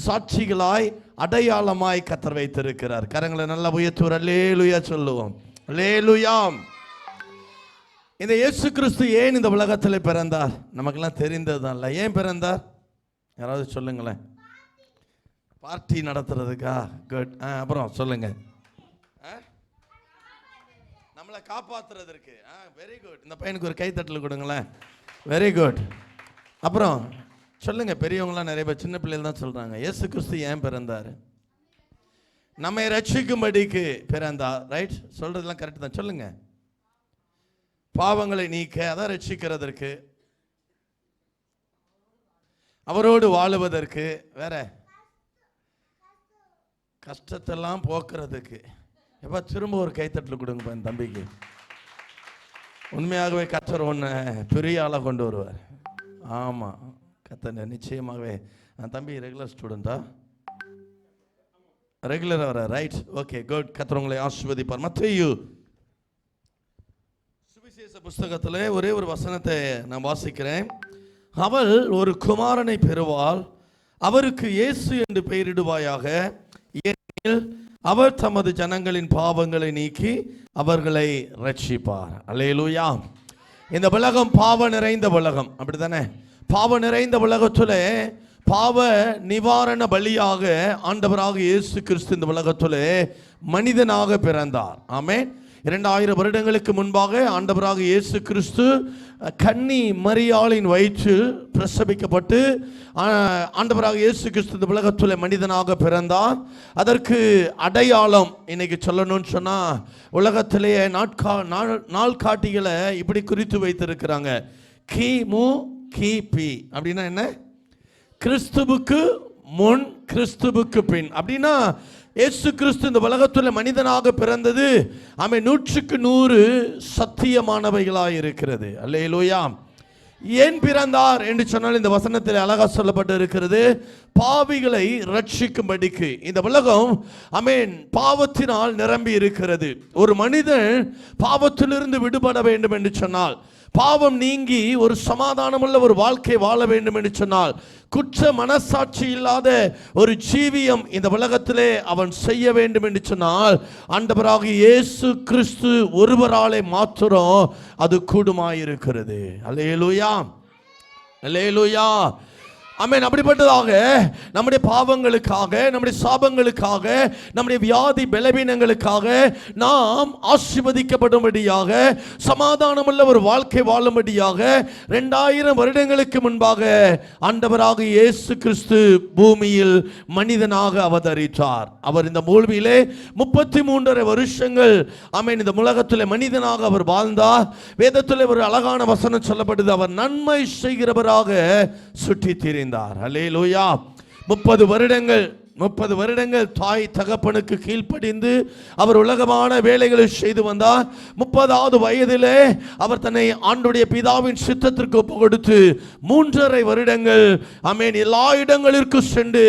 சாட்சிகளாய் அடையாளமாய் கர்த்தர் வைத்திருக்கிறார். கரங்களை நல்லா உயர்த்துவோம், அல்லேலூயா சொல்லுவோம். அல்லேலூயா. இந்த இயேசு கிறிஸ்து ஏன் இந்த உலகத்தில் பிறந்தார் நமக்கெல்லாம் தெரிந்தது தான் இல்லை. ஏன் பிறந்தார் யாராவது சொல்லுங்களேன். பார்ட்டி நடத்துறதுக்கா? குட். அப்புறம் சொல்லுங்க. நம்மளை காப்பாற்றுறதற்கு. Very good. இந்த பையனுக்கு ஒரு கைத்தட்டல் கொடுங்களேன். Very good. அப்புறம் சொல்லுங்க. பெரியவங்களாம் நிறைய பேர், சின்ன பிள்ளைகள் தான் சொல்றாங்க. இயேசு கிறிஸ்து ஏன் பிறந்தார்? நம்மை ரட்சிக்கும்படிக்கு பிறந்தார். ரைட், சொல்றதெல்லாம் கரெக்ட் தான். சொல்லுங்க. பாவங்களை நீக்க, அதான் ரட்சிக்கிறதற்கு, அவரோடு வாழுவதற்கு, வேற கஷ்டத்தெல்லாம் போக்குறதுக்கு. எப்போ திரும்ப ஒரு கைத்தட்டல் கொடுங்க என் தம்பிக்கு. உண்மையாகவே கர்த்தர் ஒன்று பெரிய ஆளாக கொண்டு வருவார். ஆமாம், கர்த்தர் நிச்சயமாகவே. என் தம்பி ரெகுலர் ஸ்டூடெண்ட்டா? ரெகுலராக வர. Right, okay, good. கர்த்தர் உங்களை ஆசீர்வதிப்பார். மத்தேயு சுவிசேஷ புஸ்தகத்தில் ஒரே ஒரு வசனத்தை நான் வாசிக்கிறேன். அவள் ஒரு குமாரனை பெறுவாள், அவருக்கு இயேசு என்று பெயரிடுவாயாக, ஏனெனில் அவர் தமது ஜனங்களின் பாவங்களை நீக்கி அவர்களை ரட்சிப்பார். அல்லேலூயா. இந்த உலகம் பாவ நிறைந்த உலகம், அப்படித்தானே? பாவ நிறைந்த உலகத்துல பாவ நிவாரண பலியாக ஆண்டவராக இயேசு கிறிஸ்து இந்த உலகத்துல மனிதனாக பிறந்தார். ஆமென். 2000 வருடங்களுக்கு முன்பாக ஆண்டவராக இயேசு கிறிஸ்து கன்னி மரியாளின் வயிற்றில் பிரசவிக்கப்பட்டு ஆண்டவராக இயேசு கிறிஸ்து இந்த உலகத்தில் மனிதனாக பிறந்தார். அதற்கு அடையாளம் இன்னைக்கு சொல்லணும்னு சொன்னால், உலகத்திலேயே நாள் காட்டிகளை இப்படி குறித்து வைத்திருக்கிறாங்க. கிமு கிபி அப்படின்னா என்ன? கிறிஸ்துவுக்கு முன், கிறிஸ்துவுக்கு பின். அப்படின்னா இயேசு கிறிஸ்து இந்த உலகத்தில் மனிதனாக பிறந்தது ஆமென் 100க்கு 100 சத்தியமானவைகளாக இருக்கிறது. அல்லேலூயா. ஏன் பிறந்தார் என்று சொன்னால் இந்த வசனத்தில் அழகா சொல்லப்பட்டு இருக்கிறது, பாவிகளை ரட்சிக்கும்படிக்கு. இந்த உலகம் ஆமென் பாவத்தினால் நிரம்பி இருக்கிறது. ஒரு மனிதன் பாவத்திலிருந்து விடுபட வேண்டும் என்று சொன்னால், பாவம் நீங்கி ஒரு சமாதானமுள்ள ஒரு வாழ்க்கை வாழ வேண்டும் என்று சொன்னால், குற்ற மனசாட்சி இல்லாத ஒரு ஜீவியம் இந்த உலகத்திலே அவன் செய்ய வேண்டும் என்று சொன்னால், ஆண்டவராகிய இயேசு கிறிஸ்து ஒருவராலே மாத்திரம் அது கூடுமாயிருக்கிறது. அல்லேலூயா, அல்லேலூயா, ஆமென். அப்படிப்பட்டதாக நம்முடைய பாவங்களுக்காக, நம்முடைய சாபங்களுக்காக, நம்முடைய வியாதி பலவீனங்களுக்காக நாம் ஆசீர்வதிக்கப்படும்படியாக, சமாதானமுள்ள ஒரு வாழ்க்கை வாழும்படியாக 2000 வருடங்களுக்கு முன்பாக ஆண்டவராகிய இயேசு கிறிஸ்து பூமியில் மனிதனாக அவதரித்தார். அவர் இந்த பூமியிலே 33.5 வருஷங்கள் ஆமென் இந்த உலகத்தில் மனிதனாக அவர் வாழ்ந்தார். வேதத்தில் ஒரு அழகான வசனம் சொல்லப்படுது, அவர் நன்மை செய்கிறவராக சுற்றி திரிந்தார். அல்லேலூயா. 30 வருடங்கள் தாய் தகப்பனுக்கு கீழ்ப்படிந்து அவர் உலகமான வேலைகளை செய்து வந்தார். 30வது வயதிலே அவர் தன்னை ஆண்டுடைய பிதாவின் சித்தத்திற்கு ஒப்பு கொடுத்து 3.5 வருடங்கள் ஆமென் எல்லா இடங்களிற்கும் சென்று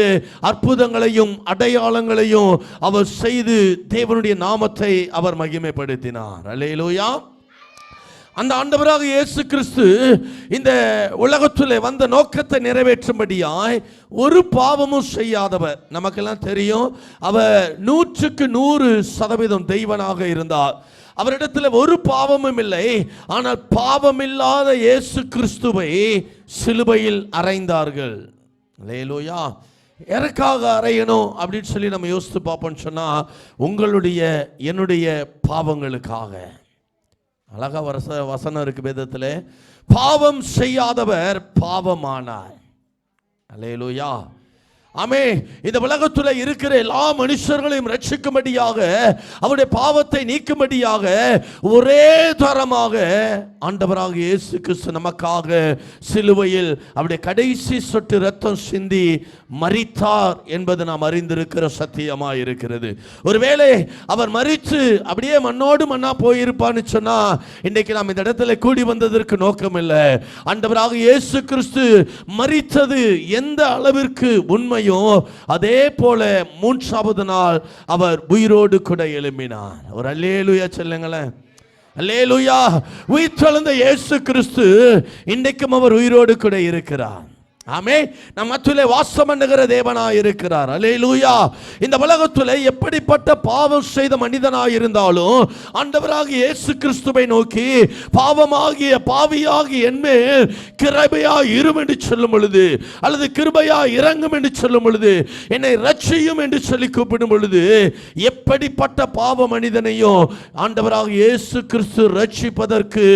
அற்புதங்களையும் அடையாளங்களையும் அவர் செய்து தேவனுடைய நாமத்தை அவர் மகிமைப்படுத்தினார். அல்லேலூயா. அந்த ஆண்டவராக இயேசு கிறிஸ்து இந்த உலகத்தில் வந்த நோக்கத்தை நிறைவேற்றும்படியாய் ஒரு பாவமும் செய்யாதவர். நமக்கெல்லாம் தெரியும், அவர் 100% தெய்வனாக இருந்தார். அவரிடத்தில் ஒரு பாவமும் இல்லை. ஆனால் பாவமில்லாத இயேசு கிறிஸ்துவை சிலுவையில் அறைந்தார்கள். அல்லேலூயா. எதற்காக அறையணும் அப்படின்னு சொல்லி நம்ம யோசித்து பார்ப்போம்னு சொன்னா, உங்களுடைய என்னுடைய பாவங்களுக்காக. அழகா வசனம் இருக்கு வேதத்தில், பாவம் செய்யாதவர் பாவமானார். அல்லேலூயா. ஆமே. இந்த உலகத்தில் இருக்கிற எல்லா மனுஷர்களையும் ரட்சிக்கும்படியாக, அவருடைய பாவத்தை நீக்கும்படியாக ஒரே தரமாக ஆண்டவராக இயேசு கிறிஸ்து நமக்காக சிலுவையில் அவருடைய கடைசி சொட்டு ரத்தம் சிந்தி மரித்தார் என்பது நாம் அறிந்திருக்கிற சத்தியமாக இருக்கிறது. ஒருவேளை அவர் மரித்து அப்படியே மண்ணோடு மண்ணா போயிருப்பான்னு சொன்னா, இன்னைக்கு நாம் இந்த இடத்துல கூடி வந்ததற்கு நோக்கம் இல்லை. ஆண்டவராக இயேசு கிறிஸ்து மரித்தது எந்த அளவிற்கு உண்மையோ அதே போல 3வது நாள் அவர் உயிரோடு கூட எழும்பினார். ஒரு அல்லேலூயா சொல்லுங்களேன். அல்லேலூயா. உயிர்த்தெழுந்த இயேசு கிறிஸ்து இன்றைக்கும் அவர் உயிரோடு கூட இருக்கிறார். ஆமே. நம் மத்தியிலே வாசம் பண்ணுகிற தேவனாய் இருக்கிறார். அல்லேலூயா. இந்த உலகத்திலே எப்படிப்பட்ட பாவம் செய்த மனிதனாய் இருந்தாலும் ஆண்டவராகிய இயேசு கிறிஸ்துவை நோக்கி, பாவமாகிய பாவியாகி என்மேல் கிருபையாய் இரும் என்று சொல்லும் பொழுது, அல்லது கிருபையாய் இறங்கும் என்று சொல்லும் பொழுது, என்னை ரட்சியும் என்று சொல்லி கூப்பிடும் பொழுது, எப்படிப்பட்ட பாவ மனிதனையும் ஆண்டவராகிய இயேசு கிறிஸ்து ரட்சிப்பதற்கு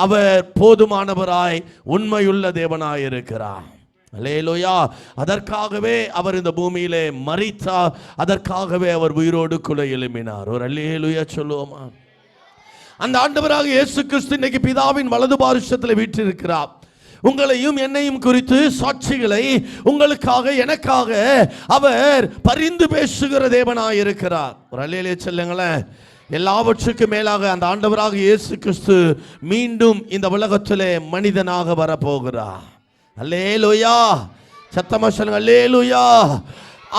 அவர் போதுமானவராய் உண்மையுள்ள தேவனாய் இருக்கிறார். அல்லேலூயா. அதற்காகவே அவர் இந்த பூமியிலே மரித்தார். அதற்காகவே அவர் உயிரோடு கூட எழும்பினார். ஒரு அல்லேலூயா சொல்லுவோமா? அந்த ஆண்டவராக இயேசு கிறிஸ்து இன்னைக்கு பிதாவின் வலது பாரிசத்தில் வீற்றிருக்கிறார். உங்களையும் என்னையும் குறித்து சாட்சிகளை உங்களுக்காக எனக்காக அவர் பரிந்து பேசுகிற தேவனாய் இருக்கிறார். ஒரு அல்லேலூயா சொல்லுங்களேன். எல்லாவற்றுக்கும் மேலாக அந்த ஆண்டவராக இயேசு கிறிஸ்து மீண்டும் இந்த உலகத்திலே மனிதனாக வரப்போகிறார். அல்லேலூயா. சத்தமா சொல்லுங்க. அல்லேலூயா.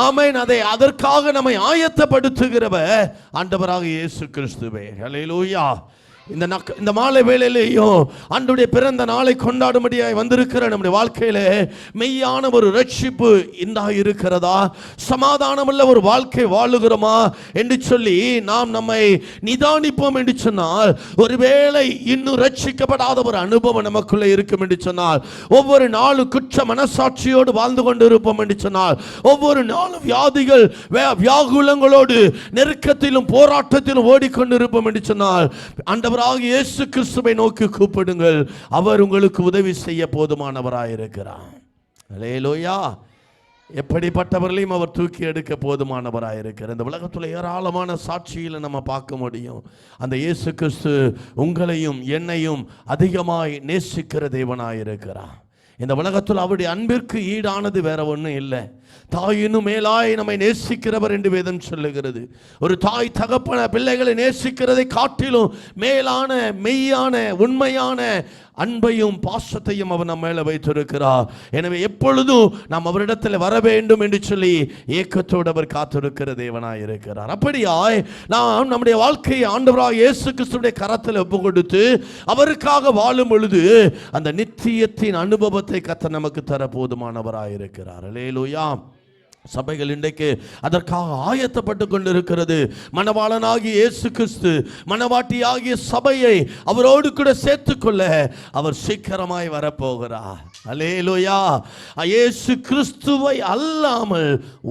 ஆமென். அதற்காக நம்மை ஆயத்தப்படுத்துகிறவர் ஆண்டவராக இயேசு கிறிஸ்துவே. அல்லேலூயா. இந்த மாலை வேளையிலேயும் ஆண்டவருடைய பிறந்த நாளை கொண்டாடும்படியாய் வந்திருக்கிற நம்முடைய வாழ்க்கையில மெய்யான ஒரு ரட்சிப்பு இருக்கிறதா, சமாதானமுள்ள ஒரு வாழ்க்கை வாழுகிறோமா என்று சொல்லி நாம் நம்மை நிதானிப்போம் என்று சொன்னால், ஒருவேளை இன்னும் ரட்சிக்கப்படாத ஒரு அனுபவம் நமக்குள்ளே இருக்கும் என்று சொன்னால், ஒவ்வொரு நாளும் குற்ற மனசாட்சியோடு வாழ்ந்து கொண்டு இருப்போம் என்று சொன்னால், ஒவ்வொரு நாளும் வியாதிகள் வியாகுலங்களோடு நெருக்கத்திலும் போராட்டத்திலும் ஓடிக்கொண்டு இருப்போம் என்று சொன்னால், ஆண்டவராகிய இயேசு கிறிஸ்துவை நோக்கி கூப்பிடுங்கள். அவர் உங்களுக்கு உதவி செய்ய போதுமானவராயிருக்கிறார். அல்லேலூயா. எப்படிப்பட்டவர்களையும் அவர் தூக்கி எடுக்க போதுமானவராயிருக்கிறார். இந்த உலகத்தில் ஏராளமான சாட்சிகளை நம்ம பார்க்க முடியும். அந்த இயேசு கிறிஸ்து உங்களையும் என்னையும் அதிகமாய் நேசிக்கிற தேவனாயிருக்கிறார். இந்த உலகத்தில் அவருடைய அன்பிற்கு ஈடானது வேற ஒன்றும் இல்லை. தாயினும் மேலாய் நம்மை நேசிக்கிறவர் என்று வேதம் சொல்லுகிறது. ஒரு தாய் தகப்பன பிள்ளைகளை நேசிக்கிறதை காட்டிலும் மேலான மெய்யான உண்மையான அன்பையும் பாசத்தையும் அவர் நம்ம மேல வைத்திருக்கிறார். எனவே எப்பொழுதும் நாம் அவரிடத்தில் வர வேண்டும் என்று சொல்லி ஏக்கத்தோடு அவர் காத்திருக்கிற தேவனாய் இருக்கிறார். அப்படியாய் நாம் நம்முடைய வாழ்க்கையை ஆண்டவராக இயேசு கிறிஸ்துவின் கரத்தில் ஒப்பு கொடுத்து அவருக்காக வாழும் பொழுது அந்த நித்தியத்தின் அனுபவத்தை கர்த்தர் நமக்கு தர போதுமானவராய் இருக்கிறார். அல்லேலூயா. சபைகள் இன்றைக்கு அதற்காக ஆயத்தப்பட்டு கொண்டிருக்கிறது. மணவாளனாகிய இயேசு கிறிஸ்து மணவாட்டியாகிய சபையை அவரோடு கூட சேர்த்துக்கொள்ள அவர் சீக்கிரமாய் வரப்போகிறார். அல்லேலூயா. இயேசு கிறிஸ்துவை அல்லாமல்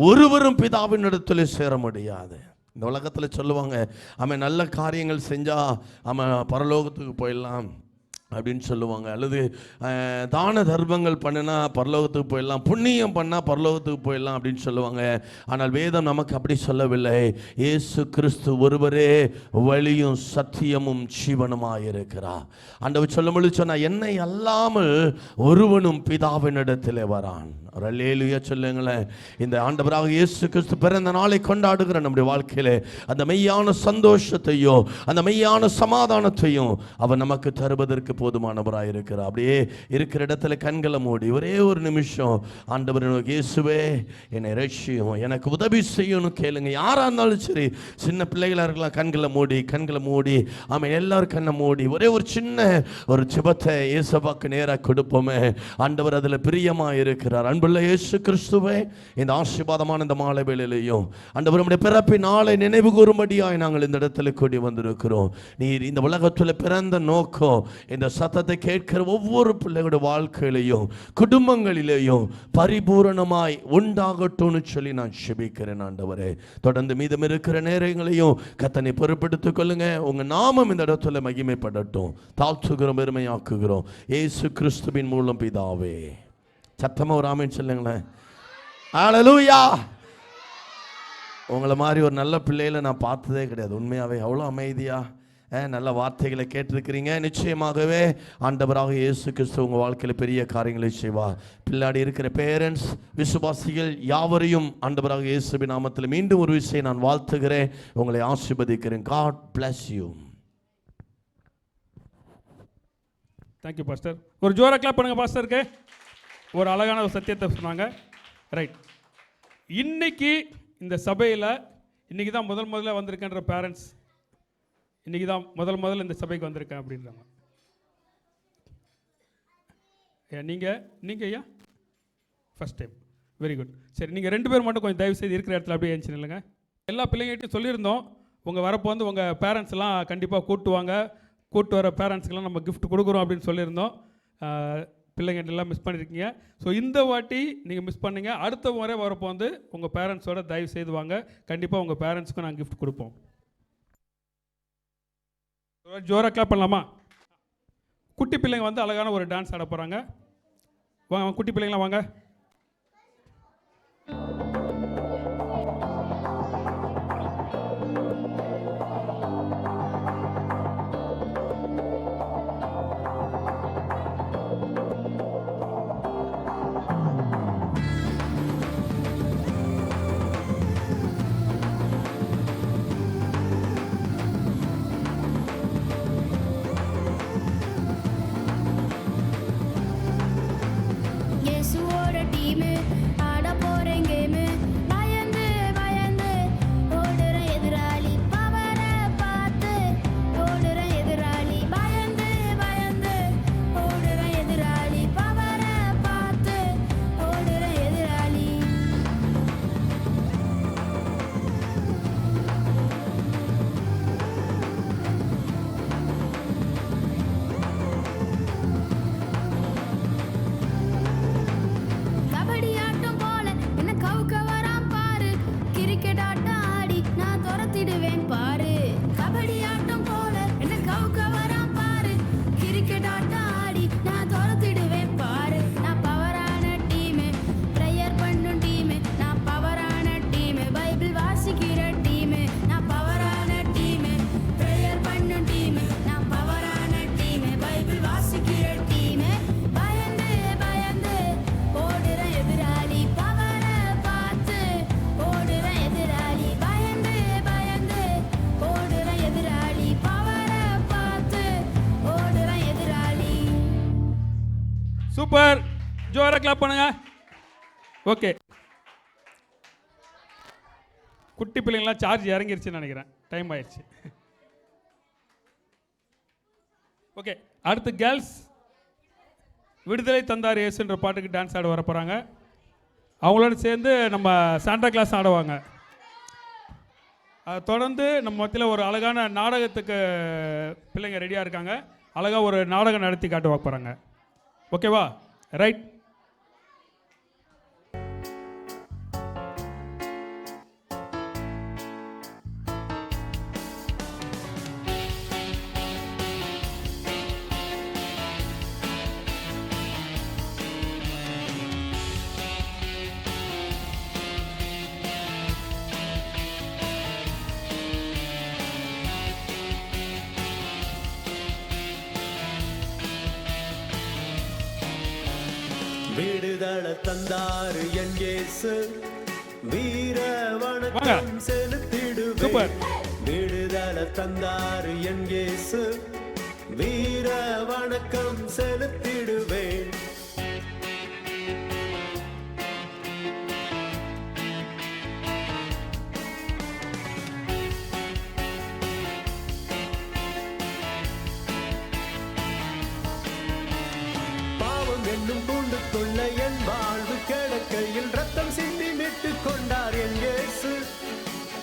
ஒருவரும் பிதாவின் இடத்துல சேர முடியாது. இந்த உலகத்தில் சொல்லுவாங்க, அவன் நல்ல காரியங்கள் செஞ்சா அவன் பரலோகத்துக்கு போயிடலாம் அப்படின்னு சொல்லுவாங்க. அல்லது தான தர்மங்கள் பண்ணினா பரலோகத்துக்கு போயிடலாம், புண்ணியம் பண்ணால் பரலோகத்துக்கு போயிடலாம் அப்படின்னு சொல்லுவாங்க. ஆனால் வேதம் நமக்கு அப்படி சொல்லவில்லை. இயேசு கிறிஸ்து ஒருவரே வழியும் சத்தியமும் ஜீவனுமாக இருக்கிறார். ஆண்டவர் சொல்லும்போது சொன்னால், என்னை அல்லாமல் ஒருவனும் பிதாவினிடத்தில் வரான். அல்லேலூயா சொல்லுங்களேன். இந்த ஆண்டவராக இயேசு கிறிஸ்து பிறந்த நாளை கொண்டாடுகிற நம்முடைய வாழ்க்கையிலே அந்த மெய்யான சந்தோஷத்தையும் அந்த மெய்யான சமாதானத்தையும் அவர் நமக்கு தருவதற்கு போதுமானவராக இருக்கிறார். அப்படியே இருக்கிற இடத்துல கண்களை மூடி ஒரே ஒரு நிமிஷம் ஆண்டவர் இயேசுவே என்னை ரட்சியும், எனக்கு உதவி செய்யணும் கேளுங்க. யாராக இருந்தாலும் சரி, சின்ன பிள்ளைகளாக இருக்கலாம், கண்களை மூடி ஆமாம் எல்லாரும் கண்ணை மூடி ஒரே ஒரு சின்ன ஒரு ஜெபத்தை இயேசுவுக்கு நேராக கொடுப்போமே. ஆண்டவர் அதில் பிரியமாக இருக்கிறார். அன்புள்ள இயேசு கிறிஸ்துவே, இந்த ஆசீர்வாதமான இந்த மாலை வேளையிலையும் ஆண்டவர் நம்முடைய பிறப்பின் நாளை நினைவு கூறும்படியாய் நாங்கள் இந்த இடத்துல கூடி வந்திருக்கிறோம். நீர் இந்த உலகத்தில் பிறந்த நோக்கம் இந்த சத்தத்தை கேட்கிற ஒவ்வொரு பிள்ளைகளுடைய வாழ்க்கையிலையும் குடும்பங்களிலேயும் பரிபூரணமாய் உண்டாகட்டும்னு சொல்லி நான் ஜெபிக்கிறேன். ஆண்டவரே, தொடர்ந்து மீதம் இருக்கிற நேரங்களையும் கர்த்தனை பொறுப்பெடுத்துக் கொள்ளுங்க. உங்க நாமம் இந்த இடத்துல மகிமைப்படட்டும். தாழ்த்துகிறோம், பெருமையாக்குகிறோம் இயேசு கிறிஸ்துவின் மூலம் பிதாவே. சத்தமா ஒரு ஆமென் சொல்லுங்களேன். ஹல்லேலூயா. உங்களை மாதிரி ஒரு நல்ல பிள்ளைகளை நான் பார்த்ததே கிடையாது. உண்மையாகவே அவ்வளோ அமைதியாக நல்ல வார்த்தைகளை கேட்டிருக்கிறீங்க. நிச்சயமாகவே ஆண்டவராக இயேசு கிறிஸ்து உங்கள் வாழ்க்கையில் பெரிய காரியங்களை செய்வார். பின்னாடி இருக்கிற பேரண்ட்ஸ், விசுவாசிகள் யாவரையும் ஆண்டவராக இயேசுவின் நாமத்தில் மீண்டும் ஒரு விஷயம் நான் வாழ்த்துகிறேன், உங்களை ஆசீர்வதிக்கிறேன். God bless you. Thank you pastor. ஒரு ஜோரா கிளாப் பண்ணுங்க பாஸ்டருக்கு. ஒரு அழகான ஒரு சத்தியத்தை சொன்னாங்க. ரைட். இன்னைக்கு இந்த சபையில் இன்னைக்கு தான் முதல்ல வந்திருக்கின்ற பேரண்ட்ஸ் இன்றைக்கி தான் முதல்ல இந்த சபைக்கு வந்திருக்கேன் அப்படின்றாங்க. நீங்கள் ஐயா ஃபஸ்ட் டைம். Very good. சரி, நீங்கள் 2 பேர் மட்டும் கொஞ்சம் தயவு செய்து இருக்கிற இடத்துல அப்படியே எழுந்துச்சு இல்லைங்க. எல்லா பிள்ளைங்கள்ட்டையும் சொல்லியிருந்தோம், உங்கள் வரப்போ வந்து உங்கள் பேரண்ட்ஸ்லாம் கண்டிப்பாக கூட்டு வர பேரண்ட்ஸ்க்கெலாம் நம்ம கிஃப்ட் கொடுக்குறோம் அப்படின்னு சொல்லியிருந்தோம். பிள்ளைங்கள்ட்டெல்லாம் மிஸ் பண்ணியிருக்கீங்க. ஸோ இந்த வாட்டி நீங்கள் மிஸ் பண்ணீங்க. அடுத்த முறை வரப்போ வந்து உங்கள் பேரண்ட்ஸோட தயவு செய்து வாங்க. கண்டிப்பாக உங்கள் பேரண்ட்ஸ்க்கும் நாங்கள் கிஃப்ட் கொடுப்போம். ஜோரா கிளாப் பண்ணலாமா? குட்டி பிள்ளைங்க வந்து அழகான ஒரு டான்ஸ் ஆட போகிறாங்க. வாங்க குட்டி பிள்ளைங்களாம் வாங்க. இயேசுவோட சூப்பர், ஜோரா கிளாப் பண்ணுங்க. ஓகே, குட்டி பிள்ளைங்களாம் சார்ஜ் இறங்கிருச்சுன்னு நினைக்கிறேன், டைம் ஆயிடுச்சு. ஓகே, அடுத்து கேர்ள்ஸ் விடுதலை தந்தார் இயேசுன்ற பாட்டுக்கு டான்ஸ் ஆட வர போகிறாங்க. அவங்களோட சேர்ந்து நம்ம சாண்டா கிளாஸ் ஆடுவாங்க. அதை தொடர்ந்து நம்ம மத்தியில் ஒரு அழகான நாடகத்துக்கு பிள்ளைங்க ரெடியாக இருக்காங்க. அழகாக ஒரு நாடகம் நடத்தி காட்ட போகிறாங்க. ஓகேவா? ரைட். விடுதலை தந்தாரு என் இயேசு, வீர வணக்கம் செலுத்திடுவேன். விடுதலை தந்தாரு என் இயேசு, வீர வணக்கம் செலுத்திடுவேன். பாவம் என்னும் கூண்டுக்குள்ள என் வாழ்வு கிடக்கையில் ரத்தம் சிந்தி மீட்டு கொண்டார் என் இயேசு.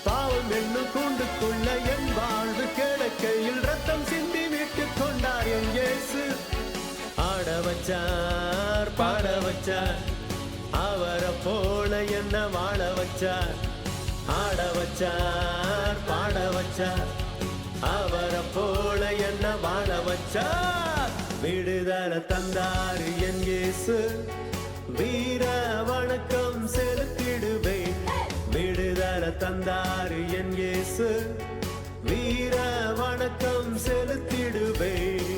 பாவம் என்னும் கூண்டுக்குள்ள என் வாழ்வு கிடக்கையில் ரத்தம் சிந்தி மீட்டு கொண்டார் என் இயேசு. ஆட வச்சார், பாட வச்சார், அவரை போல என்ன வாழ வச்சார். ஆட வச்சார், பாட வச்சார், அவரை போல என்ன வாழ வச்சார். விடுதலை தந்தாரு என் இயேசு, வீர வணக்கம் செலுத்திடுவேன். விடுதலை தந்தாரு என் இயேசு, வீர வணக்கம் செலுத்திடுவேன்.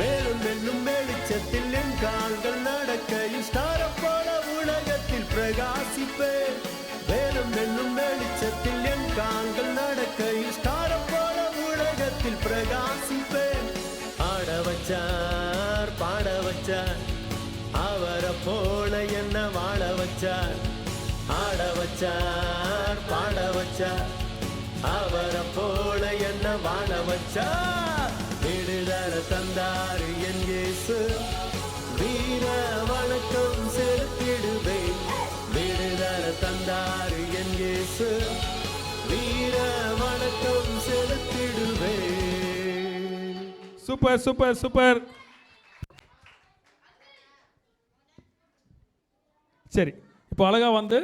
மேலும் என்னும் வெளிச்சத்தில் என் கால்கள் நடக்கையில் ஸ்டாரை போல உலகத்தில் பிரகாசிப்பேன். மேலும் என்னும் வெளிச்சத்தில் என் கால்கள் நடக்கையில் ஸ்டாரை போல உலகத்தில் பிரகாசிப்பேன். ஆட வச்சார், பாட வச்சார், அவரை போல என்ன வாழ வச்சார். ஆட வச்சார், பாட வச்சார், அவரை போல என்ன வாழ வச்சார். விடுதலை தந்தாரு என் இயேசு, வீர வணக்கம் செலுத்திடுவேன். விடுதலை தந்தாரு என் இயேசு, வீர வணக்கம் செலுத்திடுவேன். Super super super. சரி, இப்போ அழகாக வந்து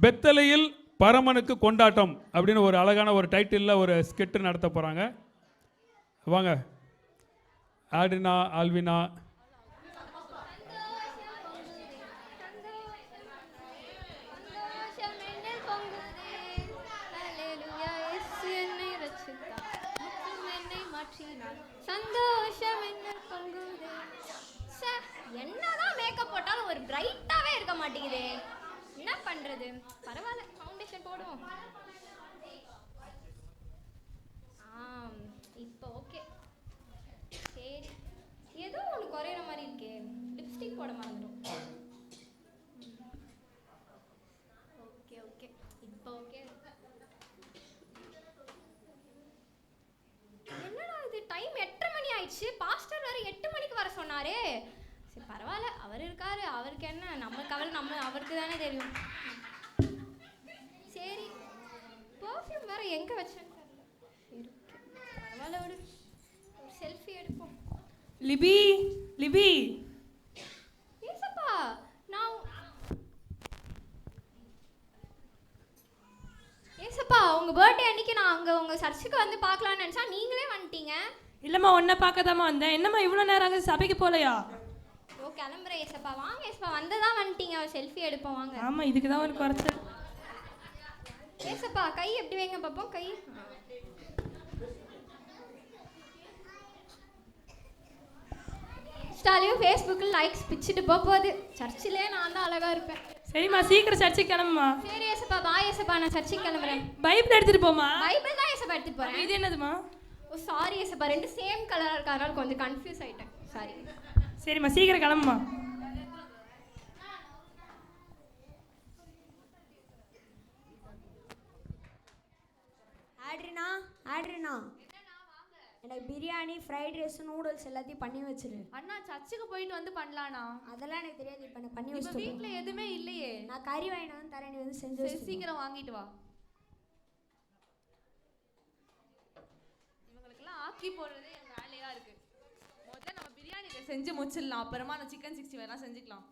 பெத்தலையில் பரமனுக்கு கொண்டாட்டம் அப்படின்னு ஒரு அழகான ஒரு டைட்டிலில் ஒரு ஸ்கெட்டு நடத்த போகிறாங்க. வாங்க ஆடினா, ஆல்வினா. என்னதான் மேக்கப் போட்டாலும் ஒரு பிரைட்டாவே இருக்க மாட்டேங்குதே, என்ன பண்றது? பரவாயில்ல, ஃபவுண்டேஷன் போடுவோம். இப்போ ஓகே. சரி, ஏதோ ஒன்று குறையிற மாதிரி இருக்கே, லிப்ஸ்டிக் போட மறந்துடும். ஓகே ஓகே, இப்போ ஓகே. என்னடா இது, டைம் 8:30 மணி ஆயிடுச்சு. பாஸ்டர் வேறு 8 மணிக்கு வர சொன்னாரே. சரி பரவாயில்ல, அவர் இருக்காரு, அவருக்கு என்ன, நம்ம கவலை நம்ம அவருக்கு தானே தெரியும். சரி, பர்ஃப்யூம் வேறு எங்கே வச்சேன் இருக்கு, பரவாயில்ல விடு, ஒரு செல்ஃபி எடுப்போம். லிபி, லிபி. ஏசப்பா, நான் ஏசப்பா உங்க பர்த்டே அன்னைக்கு நான் அங்கே உங்கள் சர்ச்சுக்கு வந்து பார்க்கலான்னு நினச்சா நீங்களே வந்துட்டீங்க. இல்லைம்மா, உன்னை பார்க்கதாம்மா வந்தேன். என்னம்மா இவ்வளோ நேரம் ஆகுது, சபைக்கு போகலையா? ஓ கிளம்புறேன் ஏசப்பா. வாங்க ஏசப்பா, வந்ததான் வந்துட்டீங்க, செல்ஃபி எடுப்போம் வாங்க. ஆமாம், இதுக்கு தான் ஒரு குறைச்சல். ஏசப்பா கை எப்படி வைங்க பார்ப்போம். கை இன்ஸ்டாலையும் ஃபேஸ்புக்கில் லைக்ஸ் பிச்சுட்டு போகுது. சர்ச்சிலே நான் தான் அழகா இருப்பேன். சரிம்மா சீக்கிரம் சர்ச்சுக்கு கிளம்புமா. சரி ஏசப்பா, பாய் ஏசப்பா, நான் சர்ச்சுக்கு கிளம்புறேன். பைபிள் எடுத்துட்டு போமா. பைபிள் தான் ஏசப்பா எடுத்துட்டு போறேன். இது என்னதுமா? ஓ சாரி ஏசப்பா, ரெண்டு சேம் கலரா இருக்கறனால கொஞ்சம் கன்ஃபியூஸ் ஆயிட்டேன். சாரி. சரிம்மா சீக்கிரம் கிளம்புமா. ஆட்ரினா எனக்கு பிரியாணி, ஃப்ரைட் ரைஸ், நூடுல்ஸ் எல்லாத்தையும் பண்ணி வச்சிரு. அண்ணா சர்ச்சுக்கு போயிட்டு வந்து பண்ணலானா? அதெல்லாம் எனக்கு தெரியாது. இப்போ நான் பண்ணி இப்ப வச்சிட்டு வீட்ல எதுவுமே இல்லையே. நான் கறி வாங்கிட்டு வந்து தரேன், நீ வந்து செஞ்சு சரி, வச்சிரு. சீக்கிரம் வாங்கிட்டு வா. இவங்களுக்கெல்லாம் ஆக்கி போடுறதே என் வேலையா இருக்கு. முதல்ல நம்ம பிரியாணி செஞ்சு முடிச்சிடலாம், அப்புறமா நான் சிக்கன் 60 வேணா செஞ்சுக்கலாம்.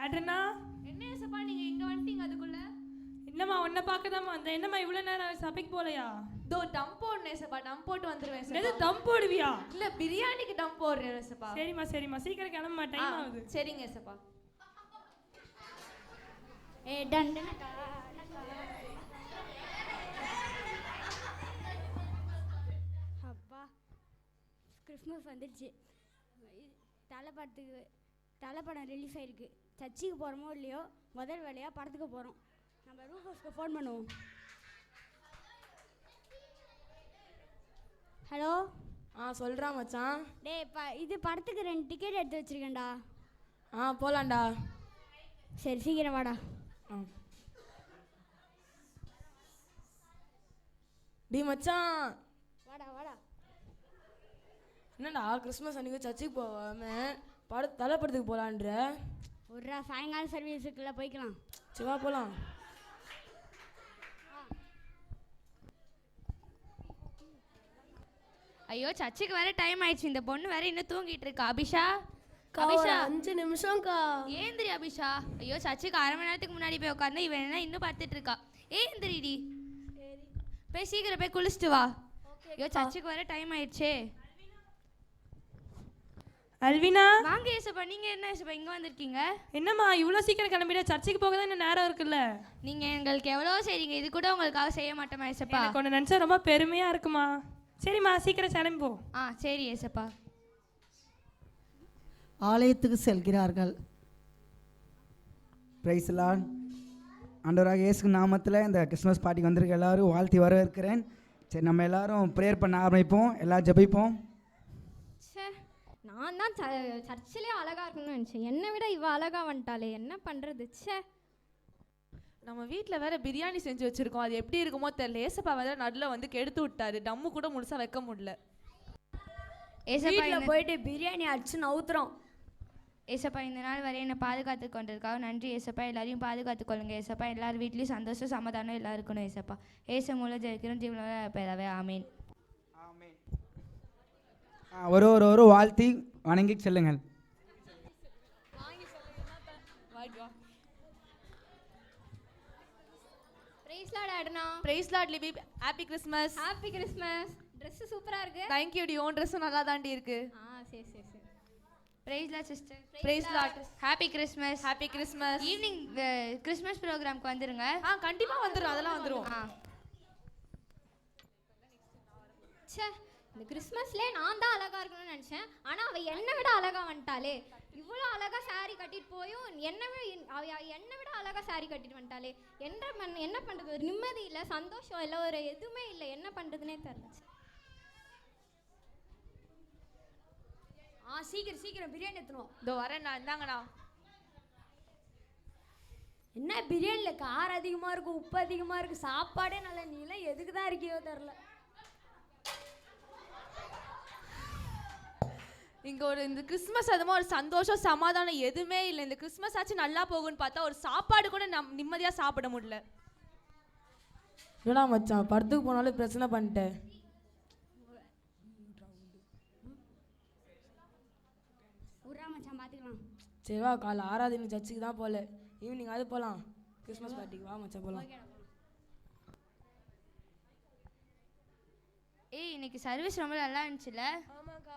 ஆட்ரினா என்ன ஏசப்பா நீங்க இங்க வந்துட்டீங்க அதுக்குள்ள? என்னம்மா உன்னை பார்க்கதாம்மா அந்த. என்னம்மா இவ்வளோ நேரம் சபைக்கு போகலையா? தோ டம் போடுனே ஏசப்பா, டம் போட்டு வந்துருவேன் ஏசப்பா. எது தம் போடுவியா? இல்ல பிரியாணிக்கு டம் போடுறேன் ஏசப்பா. சரிம்மா சரிம்மா சீக்கிரம் கிளம்புமா, டைம் ஆகுது. சரிங்க ஏசப்பா. டன் அப்பா கிறிஸ்மஸ் வந்துடுச்சு. தலைப்படம் ரிலீஸ் ஆயிருக்கு. சர்ச்சுக்கு போகிறோமோ இல்லையோ முதல் வேலையாக படத்துக்கு போகிறோம். நம்ம ரூஃபஸ்க்கு ஃபோன் பண்ணுவோம். ஹலோ. சொல்கிறா மச்சான். இது படத்துக்கு 2 டிக்கெட் எடுத்து வச்சிருக்கேன்டா. போகலான்டா. சரி சீக்கிரம் வாடா. டி மச்சான். வாடா. என்னடா கிறிஸ்மஸ் அன்னைக்கு சர்ச்சுக்கு போகாம தலைப்படத்துக்கு போகலான்ற? ஒரு சாயங்காலம் சர்வீஸுக்குள்ள போய்க்கலாம். சிவா போகலாம். ஐயோ சர்ச்சுக்கு வேற டைம் ஆயிடுச்சு. இந்த பொண்ணு வேற இன்னும் தூங்கிட்டு இருக்கா. அபிஷா 5 நிமிஷம்க்கா. ஏந்திரி அபிஷா. ஐயோ சர்ச்சுக்கு 1/2 மணி நேரத்துக்கு முன்னாடி போய் உட்காந்து இவன் என்ன இன்னும் பார்த்துட்டு இருக்கா. ஏந்திரிடி, போய் சீக்கிரம் போய் குளிச்சுட்டு வா. ஐயோ சர்ச்சுக்கு வேற டைம் ஆயிடுச்சே. அல்வினா வாங்க ஏசப்பா. நீங்க என்ன ஏசப்பா இங்க வந்திருக்கீங்க? என்னம்மா இவ்வளோ சீக்கிரம் கிளம்பிட? சர்ச்சுக்கு போக தான் இன்னும் நேரம் இருக்குல்ல. நீங்க எங்களுக்கு எவ்வளோ செய்றீங்க, இது கூட உங்களுக்காக செய்ய மாட்டோமா ஏசப்பா? எனக்கு ஒன்று நினச்சா ரொம்ப பெருமையாக இருக்குமா. சரிம்மா சீக்கிரம் கிளம்பி போ. சரி ஏசப்பா. ஆலயத்துக்கு செல்கிறார்கள். Praise lord. ஆண்டவராக இயேசு நாமத்தில் இந்த கிறிஸ்மஸ் பார்ட்டிக்கு வந்திருக்க எல்லாரும் வாழ்த்தி வரவேற்கிறேன். சரி நம்ம எல்லாரும் ப்ரேயர் பண்ண ஆரம்பிப்போம், எல்லாம் ஜெபிப்போம். நான் தான் சர்ச்சிலே அழகா இருக்கணும்னு நினச்சேன். என்னை விட இவ அழகா வந்துட்டாலே, என்ன பண்ணுறது? நம்ம வீட்டில் வேற பிரியாணி செஞ்சு வச்சிருக்கோம். அது எப்படி இருக்குமோ தெரியல. ஏசப்பா வேற நடுவில் வந்து கெடுத்து விட்டாரு. டம்மு கூட முழுசா வைக்க முடியல. வீட்டில் போயிட்டு பிரியாணி அடிச்சு நவுத்துறோம். ஏசப்பா இந்த நாள் வரை என்னை பாதுகாத்து கொண்டிருக்காங்க. நன்றி ஏசப்பா. எல்லாரையும் பாதுகாத்து கொள்ளுங்க ஏசப்பா. எல்லார் வீட்லேயும் சந்தோஷம் சமாதானம் எல்லாம் இருக்கணும் ஏசப்பா. ஏசு மூலம் ஜெயிக்கிறோம் ஜீவனோட பேராவே ஆமீன். ஒரு வாழ்த்தி வணங்கி செல்லுங்கள். பிரைஸ் லார்ட் ஆடனா. Praise Lord Libby. Happy Christmas. Happy Christmas. Dress சூப்பரா இருக்கு. Thank you டி. உன் Dress நல்லா தாண்டி இருக்கு. சரி. Praise Lord sister. Praise Lord. Happy Christmas. Happy Christmas. Evening Christmas ப்ரோக்ராம்க்கு வந்துருங்க. கண்டிப்பா வந்துரும். அதெல்லாம் வந்துரும். இந்த கிறிஸ்மஸ்ல நான் தான் அழகா இருக்கணும்னு நினைச்சேன். ஆனா அவ என்னை விட அழகா வந்துட்டாளே. இவ்வளோ அழகா saree கட்டிட்டு போயும் என்னை விட அழகா saree கட்டிட்டு வந்துட்டாளே. என்ன பண்றது? ஒரு நிம்மதி இல்லை, சந்தோஷம் இல்லை, ஒரு எதுவுமே இல்லை. என்ன பண்றதுனே தெரியல. சீக்கிரம் பிரியாணி எடுத்துனோம். இதோ வரேன் நான். இந்தாங்கண்ணா. என்ன பிரியாணியில் காரம் அதிகமாக இருக்கும், உப்பு அதிகமாக இருக்குது, சாப்பாடே நல்ல. நீலாம் எதுக்கு தான் இருக்கியோ தெரில. இங்கே இந்த கிறிஸ்மஸ் அதுமா ஒரு சந்தோஷம் சமாதானம் எதுவுமே இல்லை. இந்த கிறிஸ்மஸ் ஆச்சு நல்லா போகும்னு பார்த்தா ஒரு சாப்பாடு கூட நிம்மதியாக சாப்பிட முடியல. என்னடா மச்சான் படத்துக்கு போனாலும் பிரச்சனை பண்ணிட்டேன். சரி வா, காலை 6ஆவது சர்ச்சுக்கு தான் போகல. ஈவினிங் அது போகலாம். கிறிஸ்மஸ் பார்ட்டிக்கு வா மச்சான் போகலாம். இன்னைக்கு சர்வீஸ் ரொம்ப நல்லா இருந்துச்சுல்ல? ஆமாக்கா.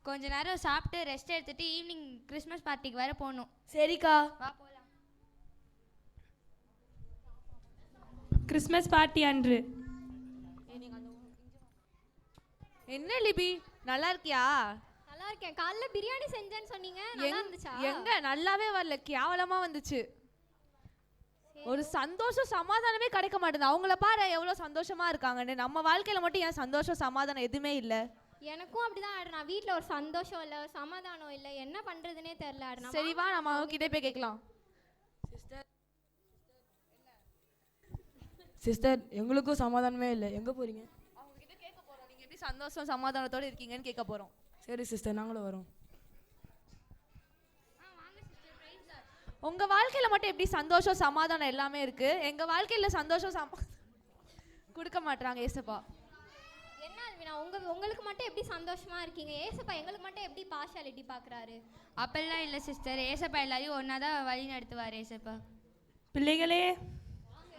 கொஞ்ச நேரம் சாப்பிட்டு ரெஸ்ட் எடுத்துட்டு ஈவினிங் கிறிஸ்மஸ் பார்ட்டிக்கு வேற போகணும். சரிக்கா வா போகலாம். கிறிஸ்மஸ் பார்ட்டி அன்று என்ன லிபி நல்லா இருக்கியா? நல்லா இருக்கேன். காலைல பிரியாணி செஞ்சேன்னு சொன்னீங்க, நல்லா இருந்துச்சா? எங்க நல்லாவே வரல, கேவலமா வந்துச்சு. ஒரு சந்தோஷம் சமாதானமே கிடைக்க மாட்டேங்குது. அவங்கள பாரு எவ்வளவு சந்தோஷமா இருக்காங்கன்னு. நம்ம வாழ்க்கையில மட்டும் ஏன் சந்தோஷம் சமாதானம் எதுவுமே இல்ல? எனக்கும் அப்படிதான் ஆடு. நான் வீட்டில் ஒரு சந்தோஷம் இல்லை, ஒரு சமாதானம் இல்லை, என்ன பண்ணுறதுனே தெரில ஆடு. சரி வா நம்ம அவங்க கிட்டே போய் கேட்கலாம். சிஸ்டர் எங்களுக்கும் சமாதானமே இல்லை, எங்கே போகிறீங்க? அவங்க கிட்ட கேட்க போகிறோம், நீங்கள் எப்படி சந்தோஷம் சமாதானத்தோடு இருக்கீங்கன்னு கேட்க போகிறோம். சரி சிஸ்டர், நாங்களும் வரோம். உங்கள் வாழ்க்கையில் மட்டும் எப்படி சந்தோஷம் சமாதானம் எல்லாமே இருக்குது, எங்கள் வாழ்க்கையில் சந்தோஷம் கொடுக்க மாட்டுறாங்க ஏசப்பா. என்ன அல்வினா, உங்களுக்கு மட்டும் எப்படி சந்தோஷமா இருக்கீங்க, ஏசப்பா எங்களுக்கு மட்டும் எப்படி பார்ஷாலிட்டி பார்க்குறாரு? அப்பெல்லாம் இல்லை சிஸ்டர், ஏசப்பா எல்லாரையும் ஒன்றா தான் வழி நடத்துவார் ஏசப்பா. பிள்ளைகளே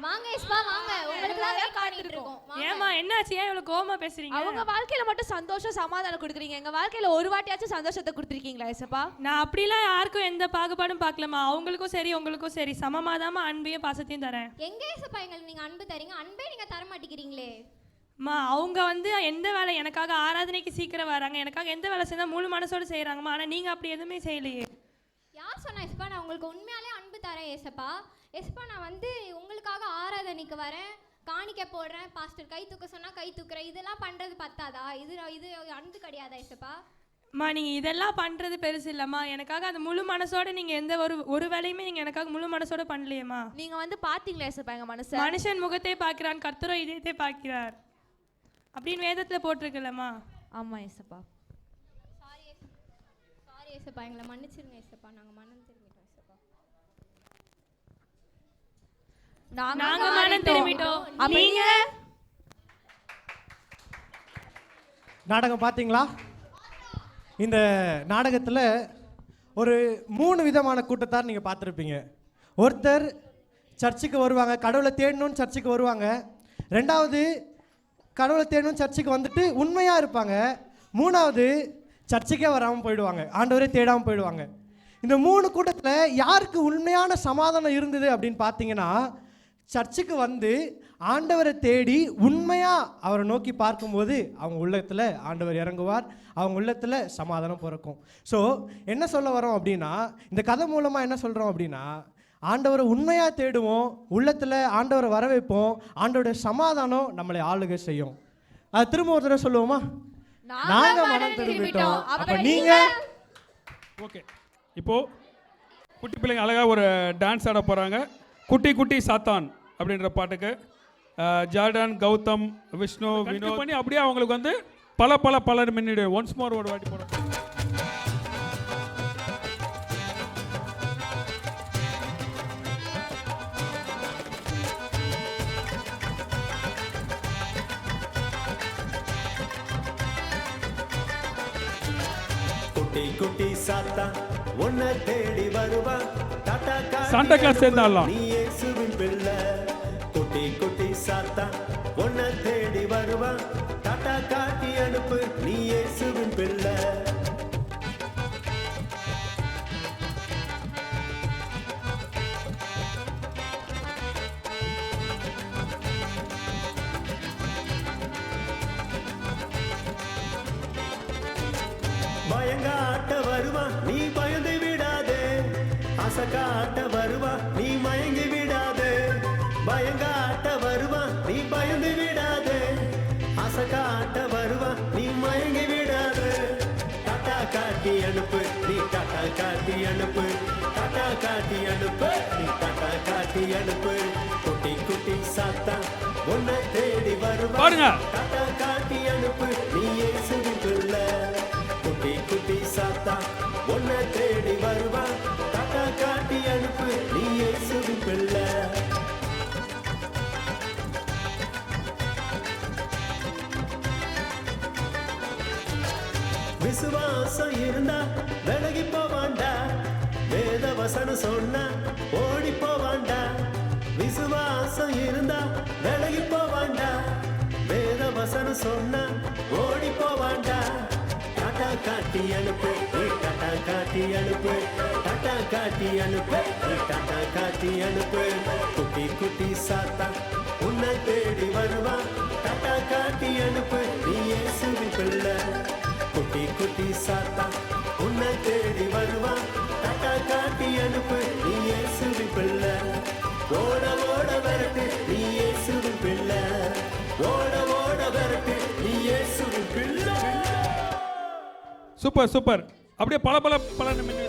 வாங்க ஏசப்பா வாங்க, உங்களுக்கு தான் காத்துட்டு இருக்கோம். ஏமா என்னாச்சு, ஏன் இவ்வளவு கோவமா பேசுறீங்க? அவங்க வாழ்க்கையில மட்டும் சந்தோஷம் சமாதானம் கொடுக்குறீங்க, எங்க வாழ்க்கையில ஒரு வாட்டியாச்சும் சந்தோஷத்தை கொடுத்துருக்கீங்களா ஏசப்பா? நான் அப்படிலாம் யாருக்கும் எந்த பாகுபாடும் பார்க்கலமா, அவங்களுக்கும் சரி உங்களுக்கும் சரி சமமாதாம அன்பையும் பாசத்தையும் தரேன். எங்க ஏசப்பா எங்களுக்கு நீங்க அன்பு தரீங்க, அன்பே நீங்க தர மாட்டேங்கிறீங்களே. அவங்க வந்து எந்த வேலை எனக்காக ஆராதனைக்கு சீக்கிரம் வராங்க, எனக்காக எந்த வேலை செஞ்சா முழு மனசோட செய்யறாங்கம்மா, ஆனா நீங்க அப்படி எதுவுமே செய்யலையே. யார் சொன்னா ஏசப்பா நான் உங்களுக்கு உண்மையாலே அன்பு தரேன் ஏசப்பா? ஏசப்பா நான் வந்து உங்களுக்காக ஆராதனைக்கு வரேன், காணிக்க போடுறேன், பாஸ்டர் கை தூக்க சொன்னா கை தூக்குறேன், இதெல்லாம் பண்றது பத்தாதா? இது அன்பு கிடையாதா ஏசப்பா? அம்மா நீங்க இதெல்லாம் பண்றது பெருசு இல்லம்மா, எனக்காக அந்த முழு மனசோட நீங்க எந்த ஒரு வேலையுமே நீங்க எனக்காக முழு மனசோட பண்ணலையேம்மா. நீங்க வந்து பாத்தீங்களா ஏசப்பா எங்க மனசு? மனுஷன் முகத்தை பார்க்கிறான், கர்த்தரோ இதயத்தை பார்க்கிறார் அப்படின்னு வேதத்துல போட்டிருக்குல்லம்மா. ஆமா ஏசப்பா. சாரி ஏசப்பா, எங்களை மன்னிச்சிருங்க ஏசப்பா, நாங்க மனம் திரும்பிட்டோம் ஏசப்பா. நாங்க மனம் திரும்பிட்டோம். நீங்க நாடகம் பார்த்தீங்களா? இந்த நாடகத்தில் ஒரு 3 விதமான கூட்டத்தார் நீங்கள் பார்த்துருப்பீங்க. ஒருத்தர் சர்ச்சுக்கு வருவாங்க, கடவுளை தேடணும்னு சர்ச்சுக்கு வருவாங்க. ரெண்டாவது கடவுளை தேடணும் சர்ச்சுக்கு வந்துட்டு உண்மையாக இருப்பாங்க. மூணாவது சர்ச்சுக்கே வராமல் போயிடுவாங்க, ஆண்டவரே தேடாமல் போயிடுவாங்க. இந்த 3 கூட்டத்தில் யாருக்கு உண்மையான சமாதானம் இருந்தது அப்படின்னு பார்த்தீங்கன்னா, சர்ச்சுக்கு வந்து ஆண்டவரை தேடி உண்மையாக அவரை நோக்கி பார்க்கும்போது அவங்க உள்ளத்தில் ஆண்டவர் இறங்குவார், அவங்க உள்ளத்தில் சமாதானம் பிறக்கும். ஸோ என்ன சொல்ல வரோம் அப்படின்னா, இந்த கதை மூலமாக என்ன சொல்கிறோம் அப்படின்னா, ஆண்டவரை உண்மையாக தேடுவோம், உள்ளத்தில் ஆண்டவரை வர வைப்போம், ஆண்டவருடைய சமாதானம் நம்மளை ஆளுகை செய்யும். அது திரும்ப ஒரு தடவை சொல்லுவோமா? நாங்க மனம் திரும்பிட்டோம், அப்ப நீங்க. ஓகே, இப்போ குட்டி பிள்ளைங்க அழகா ஒரு டான்ஸ் ஆட போறாங்க. குட்டி குட்டி சாத்தான் அப்படின்ற பாட்டுக்கு ஜார்டன், கௌதம், விஷ்ணு, வினோத் பண்ணி அப்படியே அவங்களுக்கு வந்து பல மினிட் ஒன்ஸ் மோர் ஒரு வாட்டி போடுறோம். குட்டி குட்டி சாத்தா உன்னை தேடி வருவா, சாண்டா கிளாஸ் சேர்ந்தாலாம். நீ இயேசுவின் பிள்ளை. குட்டி குட்டி சாத்தா உன்னை தேடி வருவா, டாடா காட்டி அனுப்பு, நீ இயேசுவின் பிள்ளை. பயங்காட்ட வருவா, நீ பயந்து விடாதே, அசகாட்ட வருவா, நீ மயங்கி விடாதே. பயங்காட்ட வருவா, நீ பயந்து விடாதே, அசகாட்ட வருவா, நீ மயங்கி விடாதே. டாட்டா காட்டி அனுப்பு, நீ டாட்டா காட்டி அனுப்பு, டாட்டா காட்டி அனுப்பு, நீ டாட்டா காட்டி அனுப்பு. குட்டி குட்டி சாத்தா உன்னை தேடி வருவா, டாட்டா காட்டி அனுப்பு, நீ இயேசுவின் பிள்ளை. குட்டி குட்டி சாத்தா உன்னை தேடி வருவா, டாட்டா காட்டி அனுப்பு, நீ இயேசுவின் பிள்ளை. விசுவாசம் இருந்தா விலகி போவாண்டா, வேத வசனம் சொன்னா ஓடி போவாண்டா. விசுவாசம் இருந்தா விலகி போவாண்டா, வேத வசனம் சொன்னா ஓடி போவாண்டா. டாட்டா காட்டி அனுப்பு, நீ டாட்டா காட்டி அனுப்பு, டாட்டா காட்டி அனுப்பு, நீ டாட்டா காட்டி அனுப்பு. குட்டி குட்டி சாத்தா உன்னை தேடி வருவா, டாட்டா காட்டி அனுப்பு நீ இயேசுவின் பிள்ளை குட்டி குட்டி சாத்தா உன்னை தேடி வருவான் டாட்டா காட்டி அனுப்பு நீ இயேசுவின் பிள்ளை ஓட ஓட வரட்டு நீ இயேசுவின் பிள்ளை ஓட ஓட வரட்டு நீ இயேசுவின் பிள்ளை. Super super. அப்படியே பல பல பல நிமிடம்.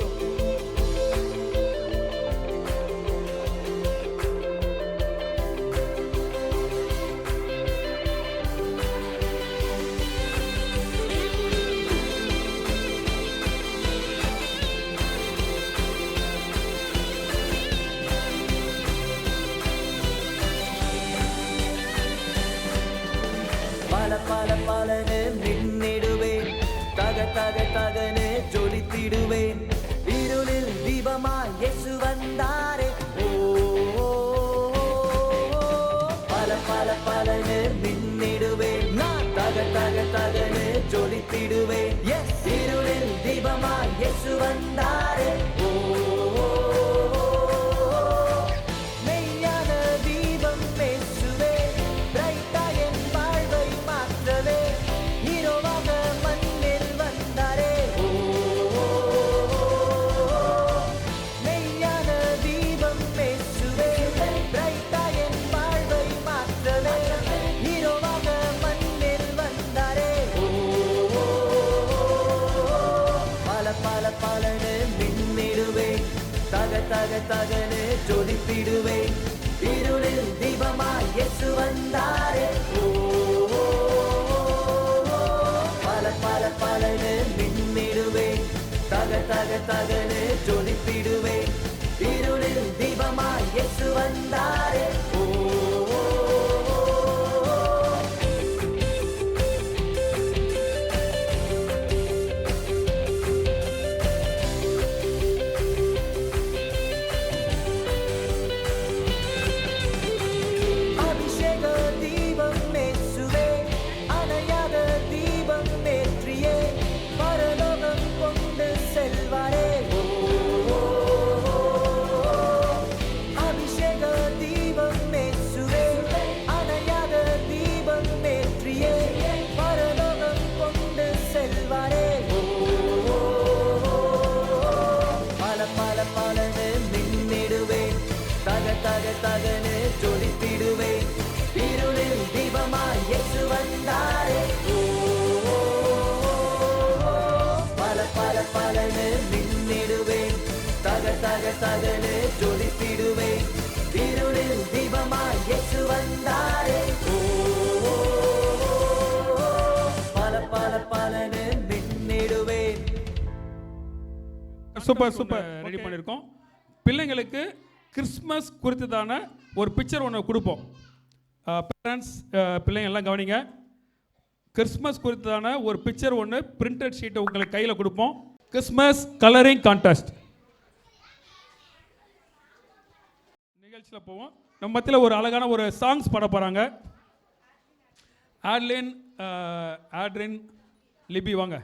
பல பல பலனு மின்னிடுவேன் தக தக தகனு ஜொலித்திடுவேன் இருளில் தீபமாய் இயேசு வந்தாரே ஓ பல பல பலனு மின்னிடுவேன் நான் தக தக தகனு ஜொலித்திடுவேன் இருளில் தீபமாய் இயேசு வந்தாரே ஓ மெய்யான தீபம் இயேசுவே பிரைட்டா என் வாழ்வை மாற்றவே ஹீரோவாக மண்ணில் வந்தாரே ஓ மெய்யான தீபம் இயேசுவே பிரைட்டா என் வாழ்வை மாற்றவே ஹீரோவாக மண்ணில் வந்தாரே ஓ பல பல பலனு மின்னிடுவேன் தக தக தகனு ஜொலித்திடுவேன் இருளில் தீபமாய் இயேசு வந்தாரே ஓ பல பல பலனு மின்னிடுவேன் தக தக தகனு ஜொலித்திடுவேன் இருளில் தீபமாய் இயேசு வந்தாரே ஓ அபிஷேக தீபம் இயேசுவே அணையாத தீபம் ஏற்றியே பரலோகம் கொண்டு செல்வாரே ஓ அபிஷேக தீபம் இயேசுவே அணையாத தீபம் ஏற்றியே பரலோகம் கொண்டு செல்வாரே ஓ பல பல பலனு மின்னிடுவேன் தக தக தகனு ஜொலித்திடுவேன் இருளில் தீபமாய் இயேசு வந்தாரே ஓ பல பல பலனு மின்னிடுவேன் தக தக தகனு ஜொலித்திடுவேன் இருளில் தீபமாய் இயேசு வந்தாரே ஓ பல பல பலனு மின்னிடுவேன். சூப்பர் சூப்பர் ரெடி பண்ணியிருக்கோம். பிள்ளைங்களுக்கு கிறிஸ்மஸ் குறித்ததான ஒரு பிக்சர் ஒன்று கொடுப்போம். பேரண்ட்ஸ் பிள்ளைங்க எல்லாம் கவனிங்க. கிறிஸ்மஸ் குறித்ததான ஒரு பிக்சர் ஒன்று பிரிண்டட் ஷீட்டை உங்களுக்கு கையில் கொடுப்போம். கிறிஸ்மஸ் கலரிங் கான்டெஸ்ட் நிகழ்ச்சியில் போவோம். நம்ம மத்தியில் ஒரு அழகான ஒரு சாங்ஸ் பாட போகிறாங்க. ஆட்ரின் லிபி வாங்க.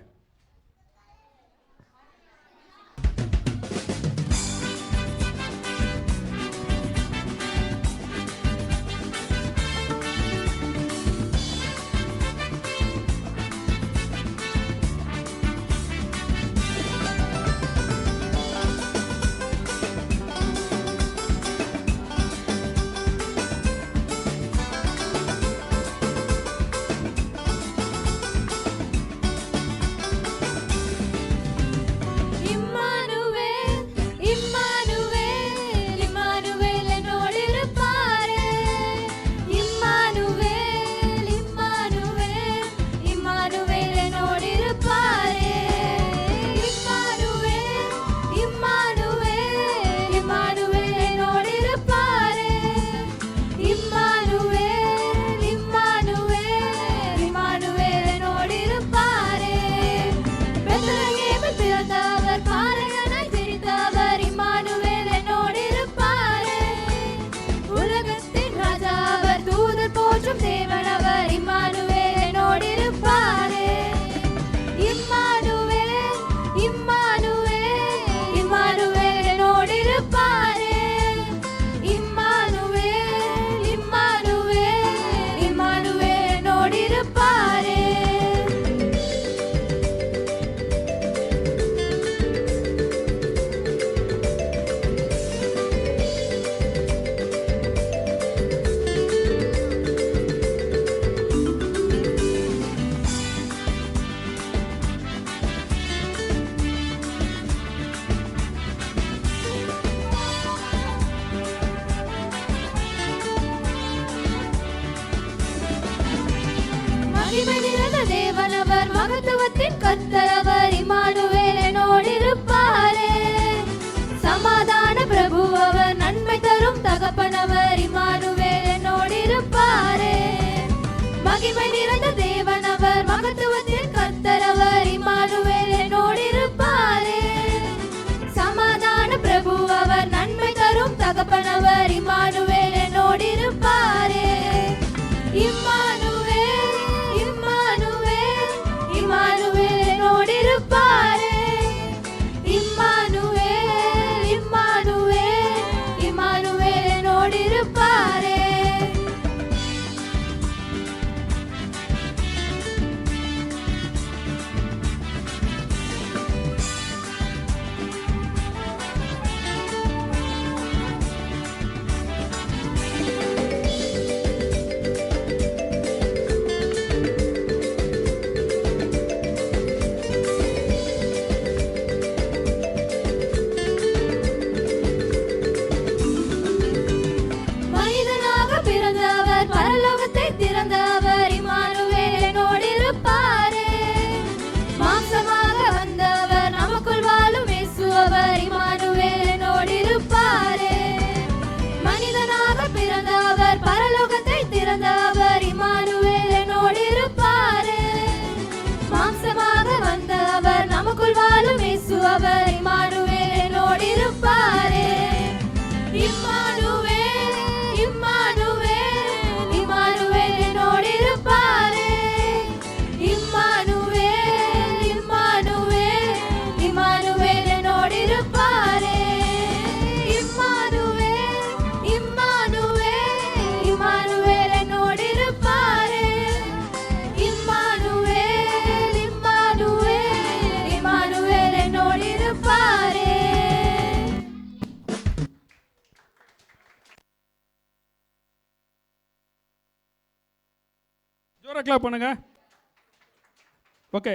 அவர் மகத்துவத்தின் கர்த்தர் அவர் இம்மானுவேல் என்னோடு இருப்பாரே சமாதான பிரபு அவர் நன்மை தரும் தகப்பனவர் இம்மானுவேல் என்னோடு இருப்பாரே மகிமை நிறைந்த தேவன் அவர் மகத்துவத்தின் கர்த்தர் அவர் இம்மானுவேல் என்னோடு இருப்பாரே சமாதான பிரபு அவர் நன்மை தரும் தகப்பனவர் இம்மானுவேல் என்னோடு இருப்பாரே இம்மானுவேல் இம்மானுவேல் இம்மானுவேல் என்னோடு இருப்பாரே இம்மானுவேல் இம்மானுவேல் இம்மானுவேல் என்னோடு இருப்பாரே மனிதனாக பிறந்தவர் பரலோகத்தை திறந்தவர் இம்மானுவேல் என்னோடு இருப்பாரே மாம்சமாக வந்தவர் நமக்குள் வாழும் இயேசு அவர் இம்மானுவேல் என்னோடு இருப்பாரே மனிதனாக பிறந்தவர் பரலோகத்தை திறந்தவர் இம்மானுவேல் என்னோடு இருப்பாரே மாம்சமாக வந்தவர் நமக்குள் வாழும் இயேசு அவர் இம்மானுவேல் என்னோடு இருப்பாரே இம்மானுவேல் இம்மானுவேல் இம்மானுவேல் என்னோடு இருப்பாரே இம்மானுவேல் இம்மானுவேல் இம்மானுவேல் என்னோடு இருப்பாரே இம்மானுவேல் இம்மானுவேல் இம்மானுவேல் என்னோடு இருப்பாரே இம்மானுவேல் இம்மானுவேல் இம்மானுவேல் என்னோடு இருப்பாரே ஜோரா கிளாப் பண்ணுங்க. ஓகே,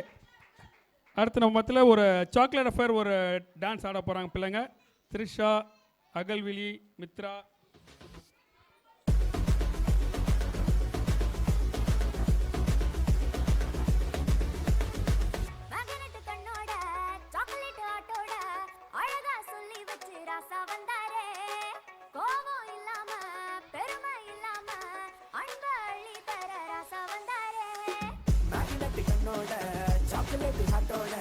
அடுத்து நம்ம மத்தியில் ஒரு சாக்லேட் அஃபேர் ஒரு டான்ஸ் ஆட போகிறாங்க பிள்ளைங்க. த்ரிஷா, அகல்விழி, மித்ரா. மகனட்டு கண்ணோட சாக்லேட் ஆட்டோட அழகா சொல்லி வச்சு ராசா வந்தாரே கோபம் இல்லாம பெருமை இல்லாம அன்ப அள்ளி தர ராசா வந்தாரே மகனட்டு கண்ணோட சாக்லேட் ஹாட்டோட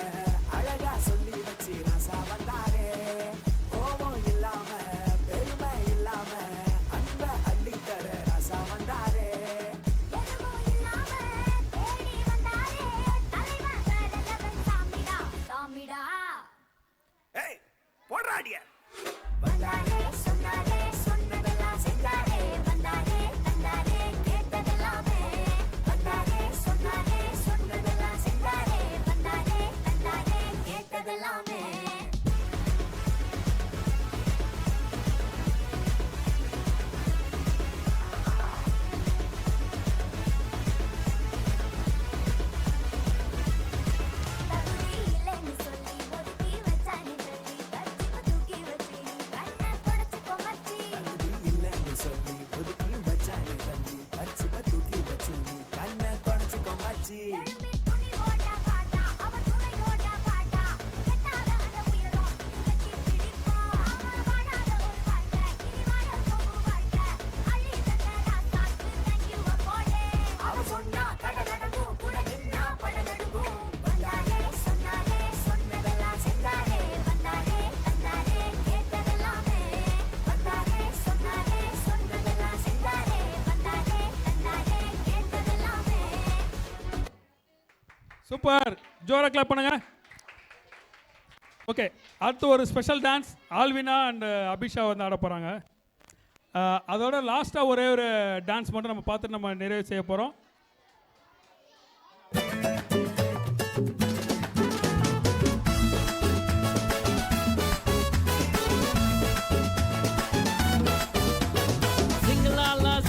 அழகா சொல்லி வச்சு ராசா வந்தாரே கோபம் இல்லாம பெருமை இல்லாம அன்ப அள்ளி தர ராசா வந்தாரே எதுவும் இல்லாம தேடி வந்தாரே தலைவன் வேறலவன் சாமிடா சாமிடா ஏய் போடுறாடிய வந்தாரே சொன்னாரே சொன்னதெல்லாம் செஞ்சாரே வந்தாரே தந்தாரே கேட்டதெல்லாமே வந்தாரே சொன்னாரே சொன்னதெல்லாம் செஞ்சாரே வந்தாரே தந்தாரே கேட்டதெல்லாமே தகுதி இல்லைன்னு சொல்லி ஒதுக்கி வச்சானே தள்ளி கட்சிக்கு தூக்கி வச்சு கண்ணை தொடச்சுக்கோ மச்சி இல்லைன்னு சொல்லி ஒதுக்கி வச்சானே தம்பி அச்சும தூக்கி வச்சு நீ கண்ணை தொடச்சுக்கோ மச்சி எழும்பி துணி ஓட்டா பாட்டா அவ துணை ஓட்டா பாட்டா கெட்டாத அந்த உயரம் கட்டி பிடிப்பா அவன் வாழாத ஒரு வாழ்க்கை இனி வாழ போகும் வாழ்க்கை அள்ளி தந்த ராசாக்கு தேங்க்யூ போடே அவ சொன்னா கட நடக்கும் கூட நின்னா பட நடுக்கும் வந்தாரே சொன்னாரே சொன்னதெல்லாம் செஞ்சாரே வந்தாரே தந்தாரே கேட்டதெல்லாமே வந்தாரே சொன்னாரே சொன்னதெல்லாம் செஞ்சாரே வந்தாரே தந்தாரே கேட்டதெல்லாமே சூப்பர், ஜோரா கிளாப் பண்ணுங்க. ஓகே, அடுத்து ஒரு special dance Alvina and Abisha வந்து ஆட போகிறாங்க. அதோட லாஸ்ட்டாக ஒரே ஒரு டான்ஸ் மட்டும் நம்ம பார்த்துட்டு நம்ம நிறைவு செய்ய போகிறோம்.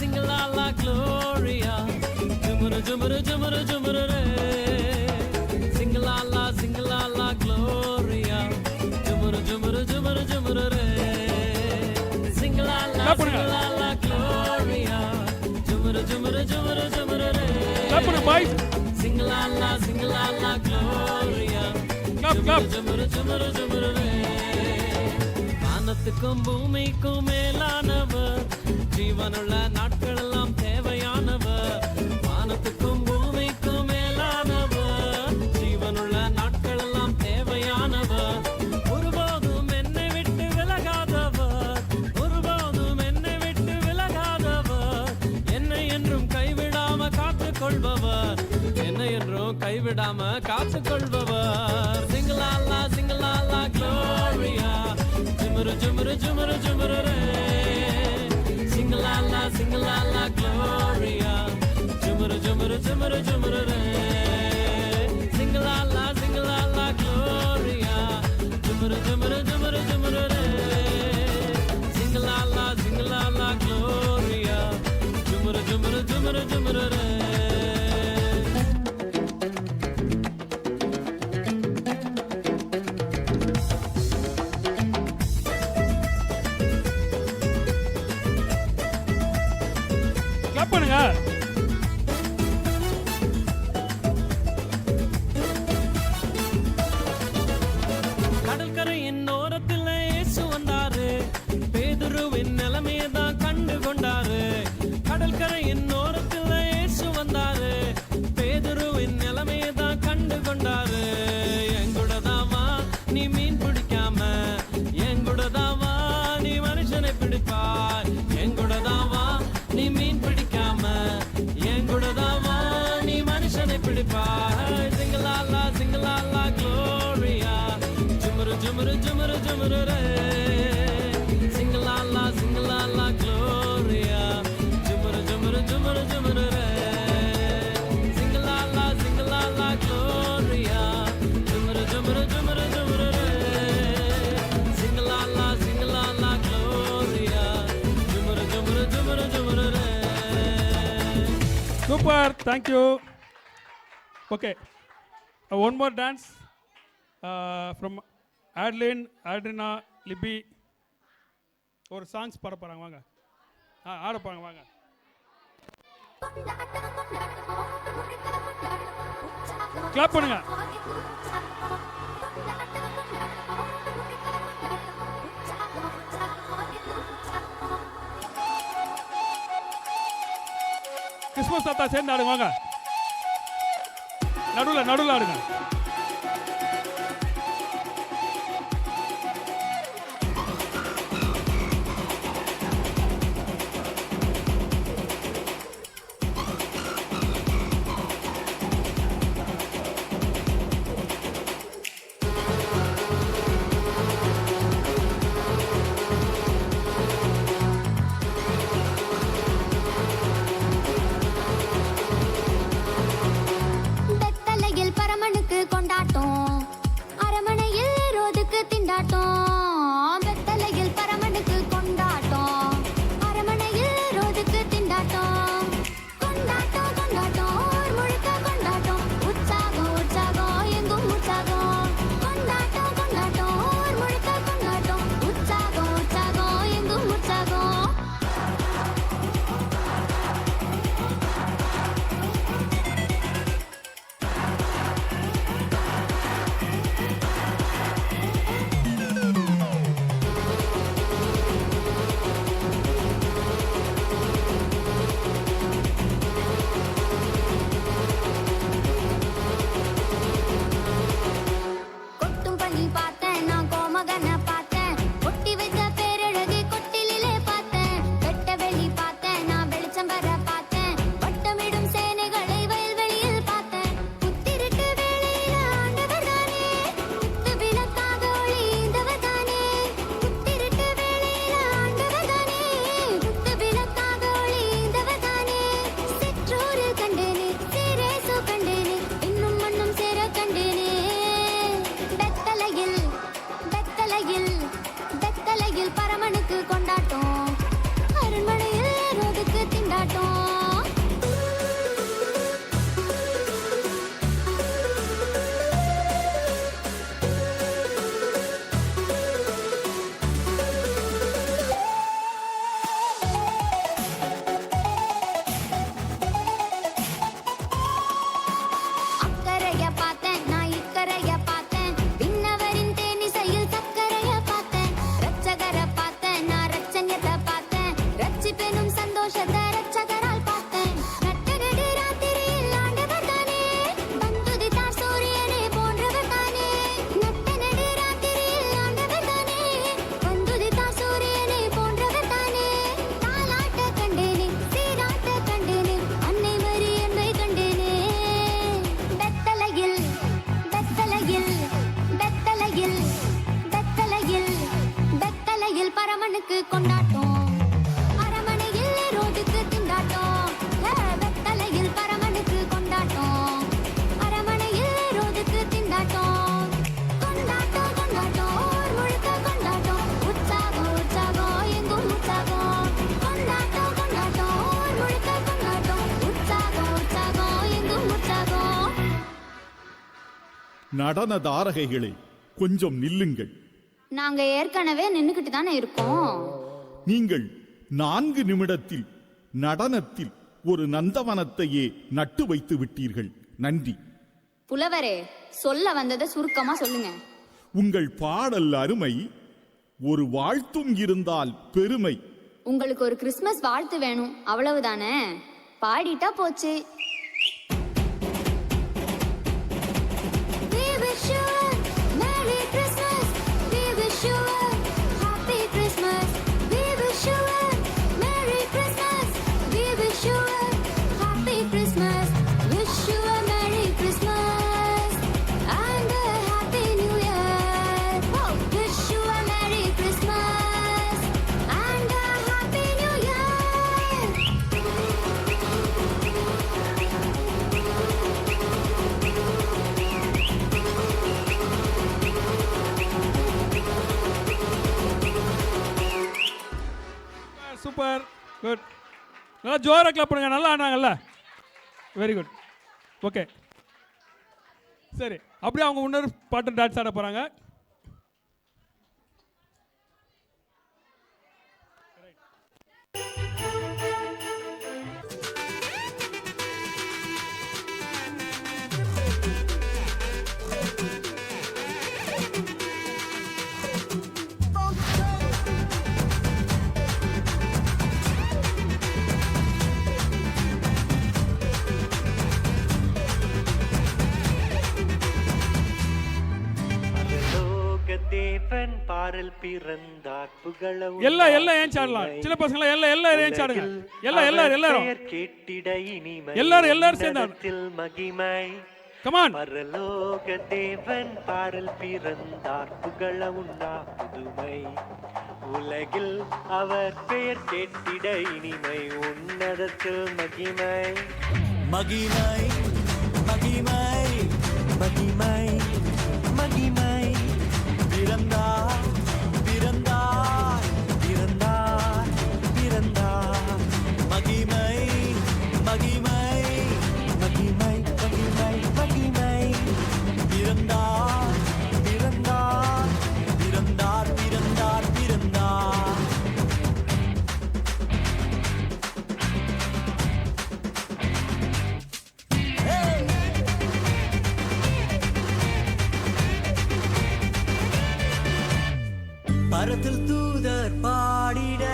Sing-a-la-la, Gloria. Jumuru, jumuru, jumuru, jumuru, re. Sing-a-la-la, Gloria. Jumuru, jumuru, jumuru, jumuru, re. Sing-a-la-la, Gloria. Jumuru, jumuru, jumuru, jumuru, re. Clap for the boys. Sing-a-la, la, sing la la, Gloria. ஜுமுரு ஜுமுரு ஜுமுரு வானத்துக்கும் பூமிக்கும் மேலானவர், ஜீவனுள்ள நாட்கள் எல்லாம் தேவையானவர். வானத்துக்கும் பூமிக்கும் மேலானவர், ஜீவனுள்ள நாட்கள் எல்லாம் தேவையானவர். ஒருபோதும் என்னை விட்டு விலகாதவர், ஒருபோதும் என்னை விட்டு விலகாதவர். என்னை என்றும் கைவிடாம காத்துக்கொள்பவர், என்னை என்றும் கைவிடாம காத்துக்கொள்பவர். சிங்கலாலா சிங்கலாலா க்ளோரியா, ஜுமுரு ஜுமுரு ஜுமுரு ஜுமுரு ரே. சிங்கலாலா சிங்கலாலா க்ளோரியா, ஜுமுரு ஜுமுரு ஜுமுரு ஜுமுரு ரே. சிங்கலாலா சிங்கலாலா க்ளோரியா, ஜுமுரு ஜுமுரு ஜுமுரு ஜுமுரு ரே. சிங்கலாலா சிங்கலாலா க்ளோரியா, ஜுமுரு ஜுமுரு ஜுமுரு ஜுமுரு ரே. கிளப் பண்ணுங்க. கடற்கரையின் ஓரத்தில் இயேசு வந்தாரு, பேதுருவின் நிலைமையை தான் கண்டு கொண்டாரு. கடற்கரையின் ஓரத்தில் இயேசு வந்தாரு, பேதுருவின் நிலைமையை தான் கண்டு கொண்டாரு. எங்கூடதாவா நீ மீன் பிடிக்காம, எங்கூடதாவா நீ மனுஷனை பிடிப்பாய். எங்கூடதாவா நீ மீன் பிடிக்காம, எங்கூடதாவா நீ மனுஷனை பிடிப்பாய். சிங்கலாலா சிங்கலாலா க்ளோரியா, ஜுமுரு ஜுமுரு ஜுமுரு ஜுமுரு ரே. சிங்கலாலா சிங்கலாலா க்ளோரியா, ஜுமுரு ஜுமுரு ஜுமுரு ஜுமுரு ரே. சிங்கலாலா சிங்கலாலா க்ளோரியா, ஜுமுரு ஜுமுரு ஜுமுரு ஜுமுரு ரே. சிங்கலாலா சிங்கலாலா க்ளோரியா, ஜுமுரு ஜுமுரு ஜுமுரு ஜுமுரு ரே. Super, thank you. Okay, one more dance from Adlin, Adrina, Libby. ஒரு சாங்ஸ் பாட போகிறாங்க, வாங்க. ஆட போகிறாங்க, வாங்க. கிளாப் பண்ணுங்க. கிறிஸ்மஸ் தாத்தா சேர்ந்து ஆடுங்க, வாங்க. நடுவில் நடுவில் ஆடுங்க. பரமனுக்கு நடன தாரகைகளே, கொஞ்சம் நில்லுங்கள். நாங்க ஏற்கனவே நின்னுக்கிட்டு தானே இருக்கோம். நீங்கள் 4 நிமிடத்தில் நடனத்தில் ஒரு நந்தவனத்தையே நட்டு வைத்து விட்டீர்கள். நன்றி. புலவரே, சொல்ல வந்ததை சுருக்கமா சொல்லுங்க. உங்கள் பாடல் அருமை, ஒரு வாழ்த்தும் இருந்தால் பெருமை. உங்களுக்கு ஒரு கிறிஸ்மஸ் வாழ்த்து வேணும், அவ்வளவுதானே? பாடிட்டா போச்சு. We wish you a Merry Christmas. We wish you a Happy Christmas. We wish you a Merry Christmas. We wish you a Happy Christmas. Wish you a Merry Christmas and a Happy New Year. Oh, wish you a Merry Christmas and a Happy New Year. Super, good. நல்லா ஜோராக club பண்ணுங்க. நல்லா ஆனாங்கல்ல, very good. Okay, சரி. அப்படியே அவங்க இன்னொரு பாட்டு dance ஆட போகிறாங்க. தேவன் பாரல் பிறந்தார் புகழ எல்லாம் ஏன் சாடலாம். சின்ன பசங்க எல்லாம் ஏன் சாடுங்க. எல்லாரும் கேட்டிட இனிமை எல்லாரும் சேர்ந்து மகிமை. கமான். பரலோக தேவன் பாரல் பிறந்தார் புகழ உண்டா புதுமை. உலகில் அவர் பெயர் கேட்டிட இனிமை உன்னதத்தில் மகிமை. மகிமை மகிமை மகிமை மகிமை. பிறந்தார் பிறந்தார் பிறந்தார் பிறந்தார். மகிமை மகிமை மகிமை மகிமை மகிமை. பிறந்தார் பிறந்தார் பிறந்தார் பிறந்தார் பிறந்தார். பரத்தில் தூதர் பாடிட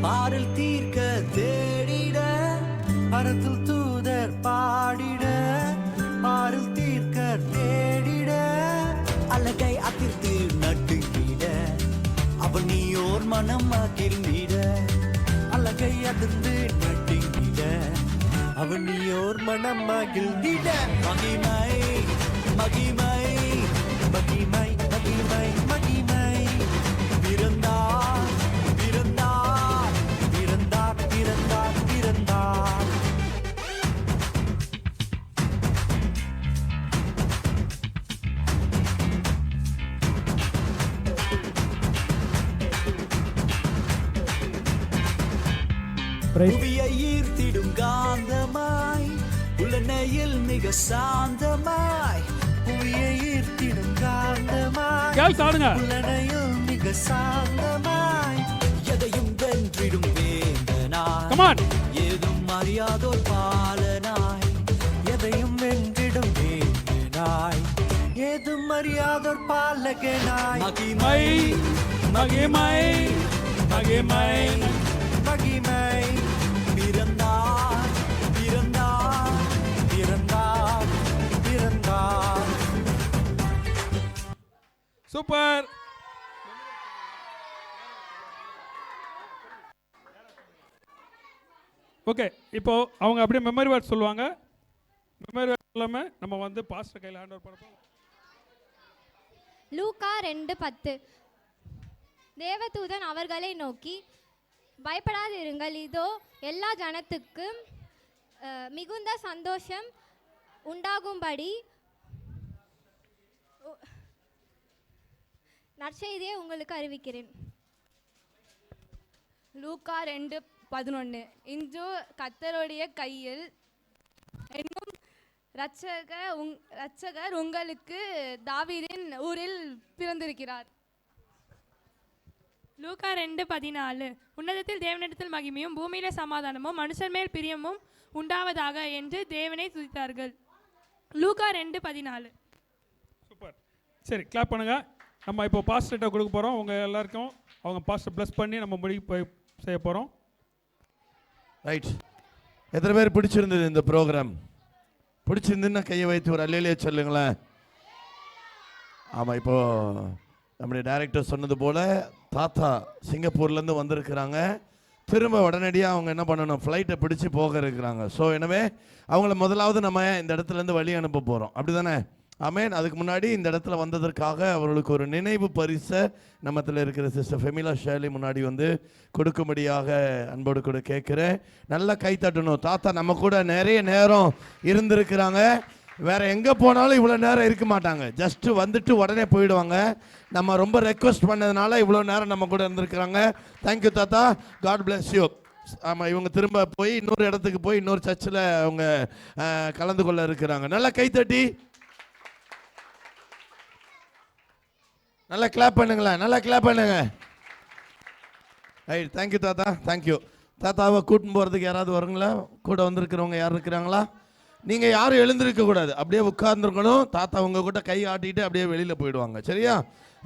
பாரல் தீர்க்க தேடிட. பரத்தில் தூதர் பாடிட பாரல் தீர்க்க தேடிட. அழகை அதிர்த்து நட்டுங்கிட அவன் நீயோர் மனம் மகிழ்ந்திட. அழகை அதிர்ந்து நட்டுங்கிட அவன் நீயோர் மனம் மகிழ்ந்திட. மகிமை மகிமை மகிமை மகிமை மகிமை. பிறந்தார் பிறந்தார் பிறந்தார் பிறந்தார் பிறந்தார். புவியை ஈர்த்திடும் காந்தமாய் உலனையில் மிக சாந்தமாய். புவியை ஈர்த்திடும் காந்தமாய் உலனையில் மிக சாந்தமாய். எதையும் வென்றிடும் வேந்தனாய் ஏதும் அறியாதோர் பாலனாய். எதையும் வென்றிடும் வேந்தனாய் ஏதும் அறியாதோர் பாலகனாய். மகிமை மகிமை மகிமை மகிமை. பிறந்தார் பிறந்தார் பிறந்தார் பிறந்தார். சூப்பர். ஓகே, இப்போ அவங்க அப்படியே மெமரி வேர்ட் சொல்லுவாங்க. மெமரி வேர்ட் இல்லாமல் நம்ம வந்து பாஸ்டர் கையில் ஹேண்ட் ஓவர் பண்ண. லூக்கா 2:10. தேவதூதன் அவர்களை நோக்கி, பயப்படாதிருங்கள், இதோ எல்லா ஜனத்துக்கும் மிகுந்த சந்தோஷம் உண்டாகும்படி நற்செய்தியை உங்களுக்கு அறிவிக்கிறேன். லூக்கா 2:11. இன்று கர்த்தருடைய கையில் என்னும் இரட்சகர் உங்களுக்கு தாவீதின் ஊரில் பிறந்திருக்கிறார். லூக்கா 2:14 உன்னதத்தில் தேவனிடத்தில் மகிமையும் பூமியில சமாதானமும் மனுஷர் மேல் பிரியமும் உண்டாவதாக என்று தேவனை துதித்தார்கள். லூக்கா 2:14. சூப்பர். சரி, கிளாப் பண்ணுங்க. நம்ம இப்போ பாஸ்டர்கிட்ட கொடுக்க போகிறோம். உங்கள் எல்லாருக்கும் அவங்க பாஸ்டர் ப்ளஸ் பண்ணி நம்ம போய் செய்ய போகிறோம். ரைட். எத்தனை பேர் பிடிச்சிருந்தது இந்த ப்ரோக்ராம்? பிடிச்சிருந்துன்னா கையை வைத்து ஒரு அல்லேலியா சொல்லுங்களேன். ஆமாம், இப்போது நம்முடைய டைரக்டர் சொன்னது போல் தாத்தா சிங்கப்பூர்லேருந்து வந்திருக்கிறாங்க. திரும்ப உடனடியாக அவங்க என்ன பண்ணணும், ஃப்ளைட்டை பிடிச்சி போக இருக்கிறாங்க. ஸோ எனவே அவங்கள முதலாவது நம்ம இந்த இடத்துலேருந்து வழி அனுப்ப போகிறோம். அப்படி தானே? ஆமேன். அதுக்கு முன்னாடி இந்த இடத்துல வந்ததற்காக அவர்களுக்கு ஒரு நினைவு பரிசை நம்மத்தில் இருக்கிற சிஸ்டர் ஃபெமிலா ஷேலி முன்னாடி வந்து கொடுக்கும்படியாக அன்போடு கூட கேட்குறேன். நல்லா கை தட்டணும். தாத்தா நம்ம கூட நிறைய நேரம் இருந்திருக்கிறாங்க. வேற எங்கே போனாலும் இவ்வளோ நேரம் இருக்க மாட்டாங்க. ஜஸ்ட்டு வந்துட்டு உடனே போயிடுவாங்க. நம்ம ரொம்ப ரெக்வஸ்ட் பண்ணதுனால இவ்வளோ நேரம் நம்ம கூட இருந்திருக்கிறாங்க. தேங்க்யூ தாத்தா, காட் பிளஸ் யூ. ஆமாம், இவங்க திரும்ப போய் இன்னொரு இடத்துக்கு போய் இன்னொரு சர்ச்சில் அவங்க கலந்து கொள்ள இருக்கிறாங்க. நல்லா கைத்தட்டி நல்லா கிளாப் பண்ணுங்களேன். நல்லா கிளாப் பண்ணுங்க. ரைட், தேங்க்யூ தாத்தா, தேங்க்யூ. தாத்தாவை கூட்டின்னு போகிறதுக்கு யாராவது வருங்களா? கூட வந்திருக்கிறவங்க யார் இருக்கிறாங்களா? நீங்கள் யாரும் எழுந்திருக்கக்கூடாது, அப்படியே உட்கார்ந்துருக்கணும். தாத்தா உங்கள் கூட கை ஆட்டிட்டு அப்படியே வெளியில் போயிடுவாங்க. சரியா?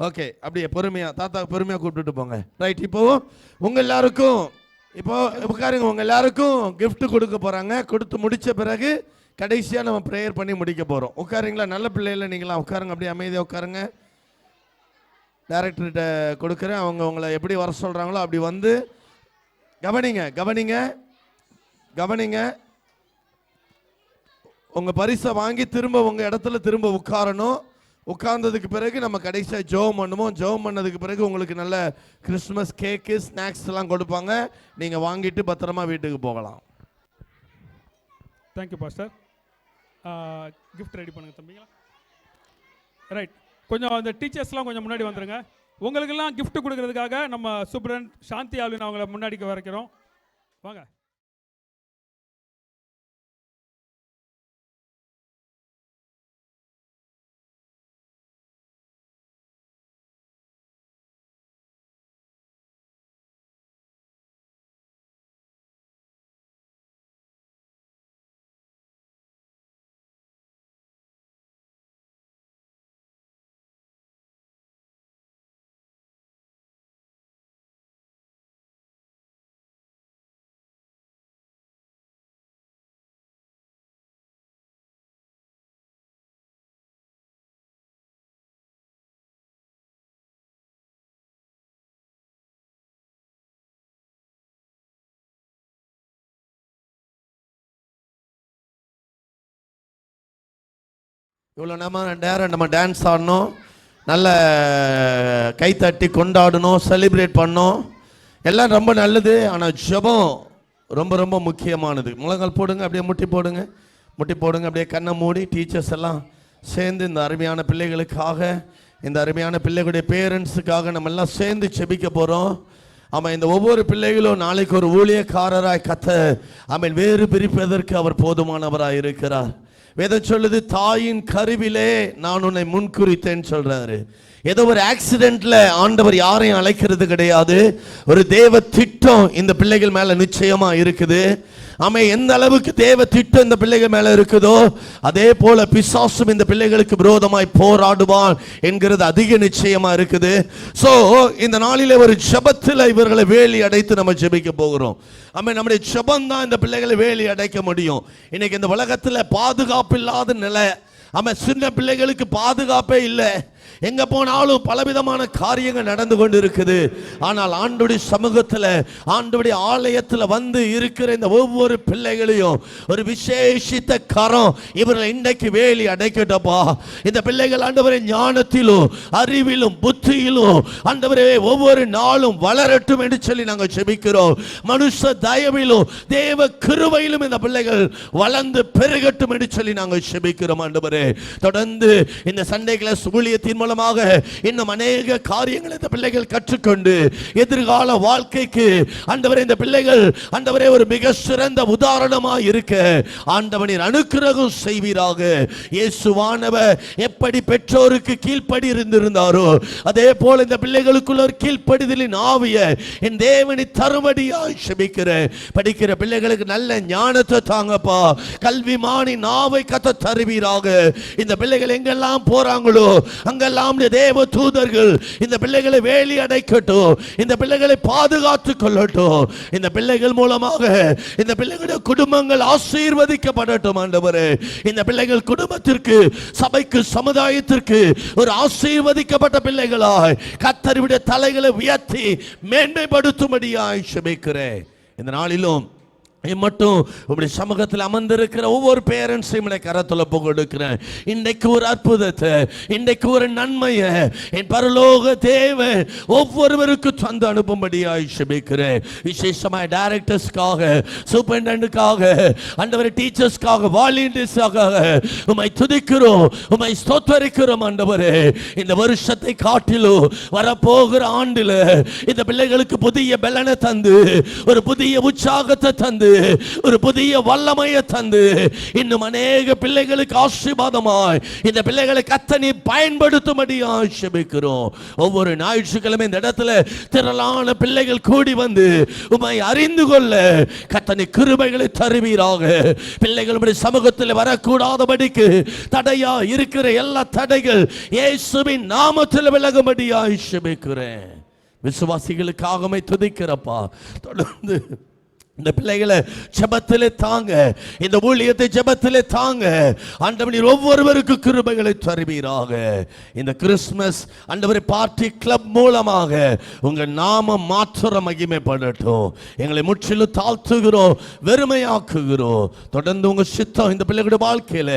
ஓகே, அப்படியே பொறுமையாக தாத்தா பொறுமையாக கூப்பிட்டுட்டு போங்க. ரைட். இப்போது உங்கள் எல்லாருக்கும் உட்காருங்க. உங்கள் எல்லாருக்கும் கிஃப்ட் கொடுக்க போகிறாங்க. கொடுத்து முடித்த பிறகு கடைசியாக நம்ம ப்ரேயர் பண்ணி முடிக்க போகிறோம். உட்காருங்களா? நல்ல பிள்ளைகளை நீங்களாம் உட்காருங்க. அப்படியே அமைதியாக உட்காருங்க. டைரக்டர்கிட்ட கொடுக்குறேன். அவங்க உங்களை எப்படி வர சொல்கிறாங்களோ அப்படி வந்து கவனிங்க கவனிங்க கவனிங்க. உங்கள் பரிசை வாங்கி திரும்ப உங்கள் இடத்துல திரும்ப உட்காரணும். உட்கார்ந்ததுக்கு பிறகு நம்ம கடைசியாக ஜெபம் பண்ணுவோம். ஜெபம் பண்ணதுக்கு பிறகு உங்களுக்கு நல்ல கிறிஸ்மஸ் கேக்கு ஸ்நாக்ஸ் எல்லாம் கொடுப்பாங்க. நீங்கள் வாங்கிட்டு பத்திரமா வீட்டுக்கு போகலாம். Thank you pastor. கிஃப்ட் ரெடி பண்ணுங்க தம்பிங்களா. ரைட், கொஞ்சம் அந்த டீச்சர்ஸ்லாம் கொஞ்சம் முன்னாடி வந்துடுங்க. உங்களுக்கெல்லாம் கிஃப்ட் கொடுக்கறதுக்காக நம்ம சூப்பரண்ட் சாந்தி ஆளுன்னு அவங்கள முன்னாடிக்கு வரைக்கிறோம். வாங்க. இவ்வளோ நேரம் நம்ம டான்ஸ் ஆடணும், நல்ல கைத்தட்டி கொண்டாடணும், செலிப்ரேட் பண்ணோம். எல்லாம் ரொம்ப நல்லது. ஆனால் ஜெபம் ரொம்ப ரொம்ப முக்கியமானது. முழங்கால் போடுங்க, அப்படியே முட்டி போடுங்க, முட்டி போடுங்க. அப்படியே கண்ணை மூடி டீச்சர்ஸ் எல்லாம் சேர்ந்து இந்த அருமையான பிள்ளைகளுக்காக, இந்த அருமையான பிள்ளைகளுடைய பேரண்ட்ஸுக்காக நம்ம எல்லாம் சேர்ந்து செபிக்க போகிறோம். ஆமாம், இந்த ஒவ்வொரு பிள்ளைகளும் நாளைக்கு ஒரு ஊழியக்காரராய் கர்த்தர் ஆமென் வேறு பிரிப்பதற்கு அவர் போதுமானவராய் இருக்கிறார். வேதம் சொல்லுது, தாயின் கருவிலே நான் உன்னை முன்குறித்தேன்னு சொல்றாரு. ஏதோ ஒரு ஆக்சிடென்ட்ல ஆண்டவர் யாரையும் அழைக்கிறது கிடையாது. ஒரு தேவ திட்டம் இந்த பிள்ளைகள் மேல நிச்சயமா இருக்குது. ஆமே, எந்த அளவுக்கு தேவ திட்டம் இந்த பிள்ளைகள் மேல இருக்குதோ அதே போல பிசாசும் இந்த பிள்ளைகளுக்கு விரோதமாய் போராடுவான் என்கிறது அதிக நிச்சயமா இருக்குது. சோ இந்த நாளிலே ஒரு ஜெபத்தில் இவர்களை வேலி அடைத்து நம்ம ஜெபிக்க போகிறோம். ஆமே, நம்முடைய ஜெபம் தான் இந்த பிள்ளைகளை வேலி அடைக்க முடியும். இன்னைக்கு இந்த உலகத்துல பாதுகாப்பு இல்லாத நிலை. ஆமா, சின்ன பிள்ளைகளுக்கு பாதுகாப்பே இல்லை. எங்க போனாலும் பலவிதமான காரியங்கள் நடந்து கொண்டு இருக்குது. ஆனால் ஆண்டவருடைய சமூகத்தில், ஆண்டவருடைய ஆலயத்தில் வந்து இருக்கிற இந்த ஒவ்வொரு பிள்ளைகளையும் ஒரு விசேஷித்த கரம் இவர்களை இன்றைக்கு வேலி அடைக்கட்டப்பா. இந்த பிள்ளைகள் ஆண்டவரை ஞானத்திலும் அறிவிலும் புத்தியிலும் ஆண்டவரே ஒவ்வொரு நாளும் வளரட்டும் என்று சொல்லி நாங்கள் ஜெபிக்கிறோம். மனுஷ தயவிலும் தேவ கிருபையிலும் இந்த பிள்ளைகள் வளர்ந்து பெருகட்டும் என்று சொல்லி நாங்கள் ஜெபிக்கிறோம். ஆண்டவரே, தொடர்ந்து இந்த சண்டே கிளாஸ் ஊழியத்தின் மூலமாக இன்னும் அநேக காரியங்களை இந்த பிள்ளைகள் கற்றுக்கொண்டு எதிர்கால வாழ்க்கைக்கு ஆண்டவரே இந்த பிள்ளைகள் ஆண்டவரே ஒரு மிக சிறந்த உதாரணமாக இருக்க ஆண்டவனின் அனுக்கிரகம் செய்வீராக. இயேசுவானவர் எப்படி பெற்றோருக்கு கீழ்ப்படி இருந்திருந்தாரோ அதே போல இந்த பிள்ளைகளுக்குள்ள ஒரு கீழ்ப்படிதலின் ஆவிய என் தேவனை தரும்படியாய் செபிக்கிறேன். படிக்கிற பிள்ளைகளுக்கு நல்ல ஞானத்தை தாங்கப்பா, கல்விமானி நாவை கத்த தருவீராக. இந்த பிள்ளைகள் எங்கெல்லாம் போறாங்களோ அங்கெல்லாம் தேவ தூதர்கள் இந்த பிள்ளைகளை வேலி அடைக்கட்டும், இந்த பிள்ளைகளை பாதுகாத்து கொள்ளட்டும். இந்த பிள்ளைகள் மூலமாக இந்த பிள்ளைகளுடைய குடும்பங்கள் ஆசீர்வதிக்கப்படட்டும் ஆண்டவரே. இந்த பிள்ளைகள் குடும்பத்திற்கு, சபைக்கு, சமுதாயத்திற்கு ஒரு ஆசீர்வதிக்கப்பட்ட பிள்ளைகளாய் கர்த்தருடைய தலைகளை உயர்த்தி மேன்மைப்படுத்தும்படியாய் செபிக்கிறேன். இந்த நாளிலும் மட்டும் உங்களுடைய சமூகத்தில் அமர்ந்திருக்கிற ஒவ்வொரு பேரண்ட்ஸையும் கரத்துல கொடுக்கிறேன். இன்றைக்கு ஒரு அற்புதத்தை, இன்றைக்கு ஒரு நன்மையை என் பரலோக தேவன் ஒவ்வொருவருக்கும் தந்து அனுப்பும்படியாய் செபிக்கிறேன். விசேஷமாய் டைரக்டர்ஸ்க்காக, சூப்பரிண்டென்டன்ட்காக, ஆண்டவரே டீச்சர்ஸ்க்காக, வாலண்டியர்ஸ்க்காக உம்மை துதிக்கிறோம், உம்மை ஸ்தோத்திரிக்கிறோம் ஆண்டவரே. இந்த வருஷத்தை காட்டிலும் வரப்போகிற ஆண்டுல இந்த பிள்ளைகளுக்கு புதிய பலனை தந்து, ஒரு புதிய உற்சாகத்தை தந்து, ஒரு புதிய வல்லமையை தந்து இன்னும் அநேக பிள்ளைகளுக்கு ஆசீர்வாதமாய் இந்த பிள்ளைகளை கர்த்தர் பயன்படுத்தும்படியாய் செபிக்கிறோம். ஒவ்வொரு ஞாயிற்றுக்கிழமை இந்த இடத்துல திரளான பிள்ளைகள் கூடி வந்து உம்மை அறிந்து கொள்ள கர்த்தர் கிருபைகளை தருவீராக. பிள்ளைகளுடைய சமூகத்தில் வரக்கூடாதபடிக்கு தடையா இருக்கிற எல்லா தடைகள் இயேசுவின் நாமத்தில் விலகும்படியாய் செபிக்கிறேன். விசுவாசிகளுக்காகவே துதிக்கிறப்பா. தொடர்ந்து இந்த பிள்ளைகளை ஜெபத்திலே தாங்க, இந்த ஊழியத்தை ஜெபத்திலே தாங்க. ஆண்டவரே ஒவ்வொருவருக்கு கிருபைகளை தருவீராக. இந்த கிறிஸ்மஸ் ஆண்டவரே பார்ட்டி கிளப் மூலமாக உங்க நாமம் மாத்திர மகிமைப்படட்டும். எங்களை முற்றிலும் தாழ்த்துகிறோம், வெறுமையாக்குகிறோம். தொடர்ந்து உங்க சித்தம் இந்த பிள்ளைகளுடைய வாழ்க்கையில,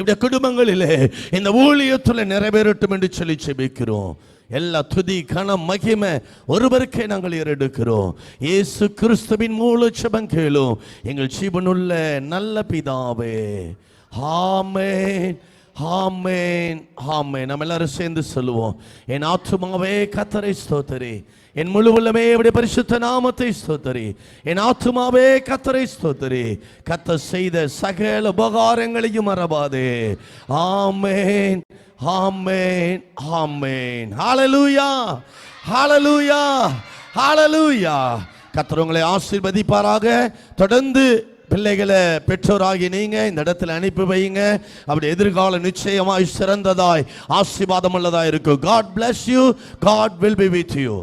இந்த குடும்பங்களிலே, இந்த ஊழியத்தில் நிறைவேறட்டும் என்று சொல்லி செபிக்கிறோம். எல்லா துதி கனம் மகிமை ஒருவருக்கே நாங்கள் ஏறெடுக்கிறோம். இயேசு கிறிஸ்துவின் மூல ஜெபம் கேளும் எங்கள் ஜீவனுள்ள நல்ல பிதாவே. ஆமென், ஆமென், ஆமென். நம்ம எல்லாரும் சேர்ந்து சொல்லுவோம். என் ஆத்துமாவே கர்த்தரை ஸ்தோத்திரி, என் முழு உள்ளமே அவருடைய பரிசுத்த நாமத்தை ஸ்தோத்திரி. என் ஆத்துமாவே கர்த்தரை ஸ்தோத்திரி, கர்த்தர் செய்த சகல உபகாரங்களையும் மறவாதே. ஆமென், ஆமென், ஆமென். ஹல்லேலூயா, ஹல்லேலூயா, ஹல்லேலூயா. கர்த்தர் உங்களை ஆசீர்வதிப்பாராக. தொடர்ந்து பிள்ளைகளை பெற்றோராகி நீங்க இந்த இடத்துல அனுப்பி வைங்க. அப்படி எதிர்கால நிச்சயமாய் சிறந்ததாய் ஆசீர்வாதம் உள்ளதாய் இருக்கும். God bless you. God will be with you.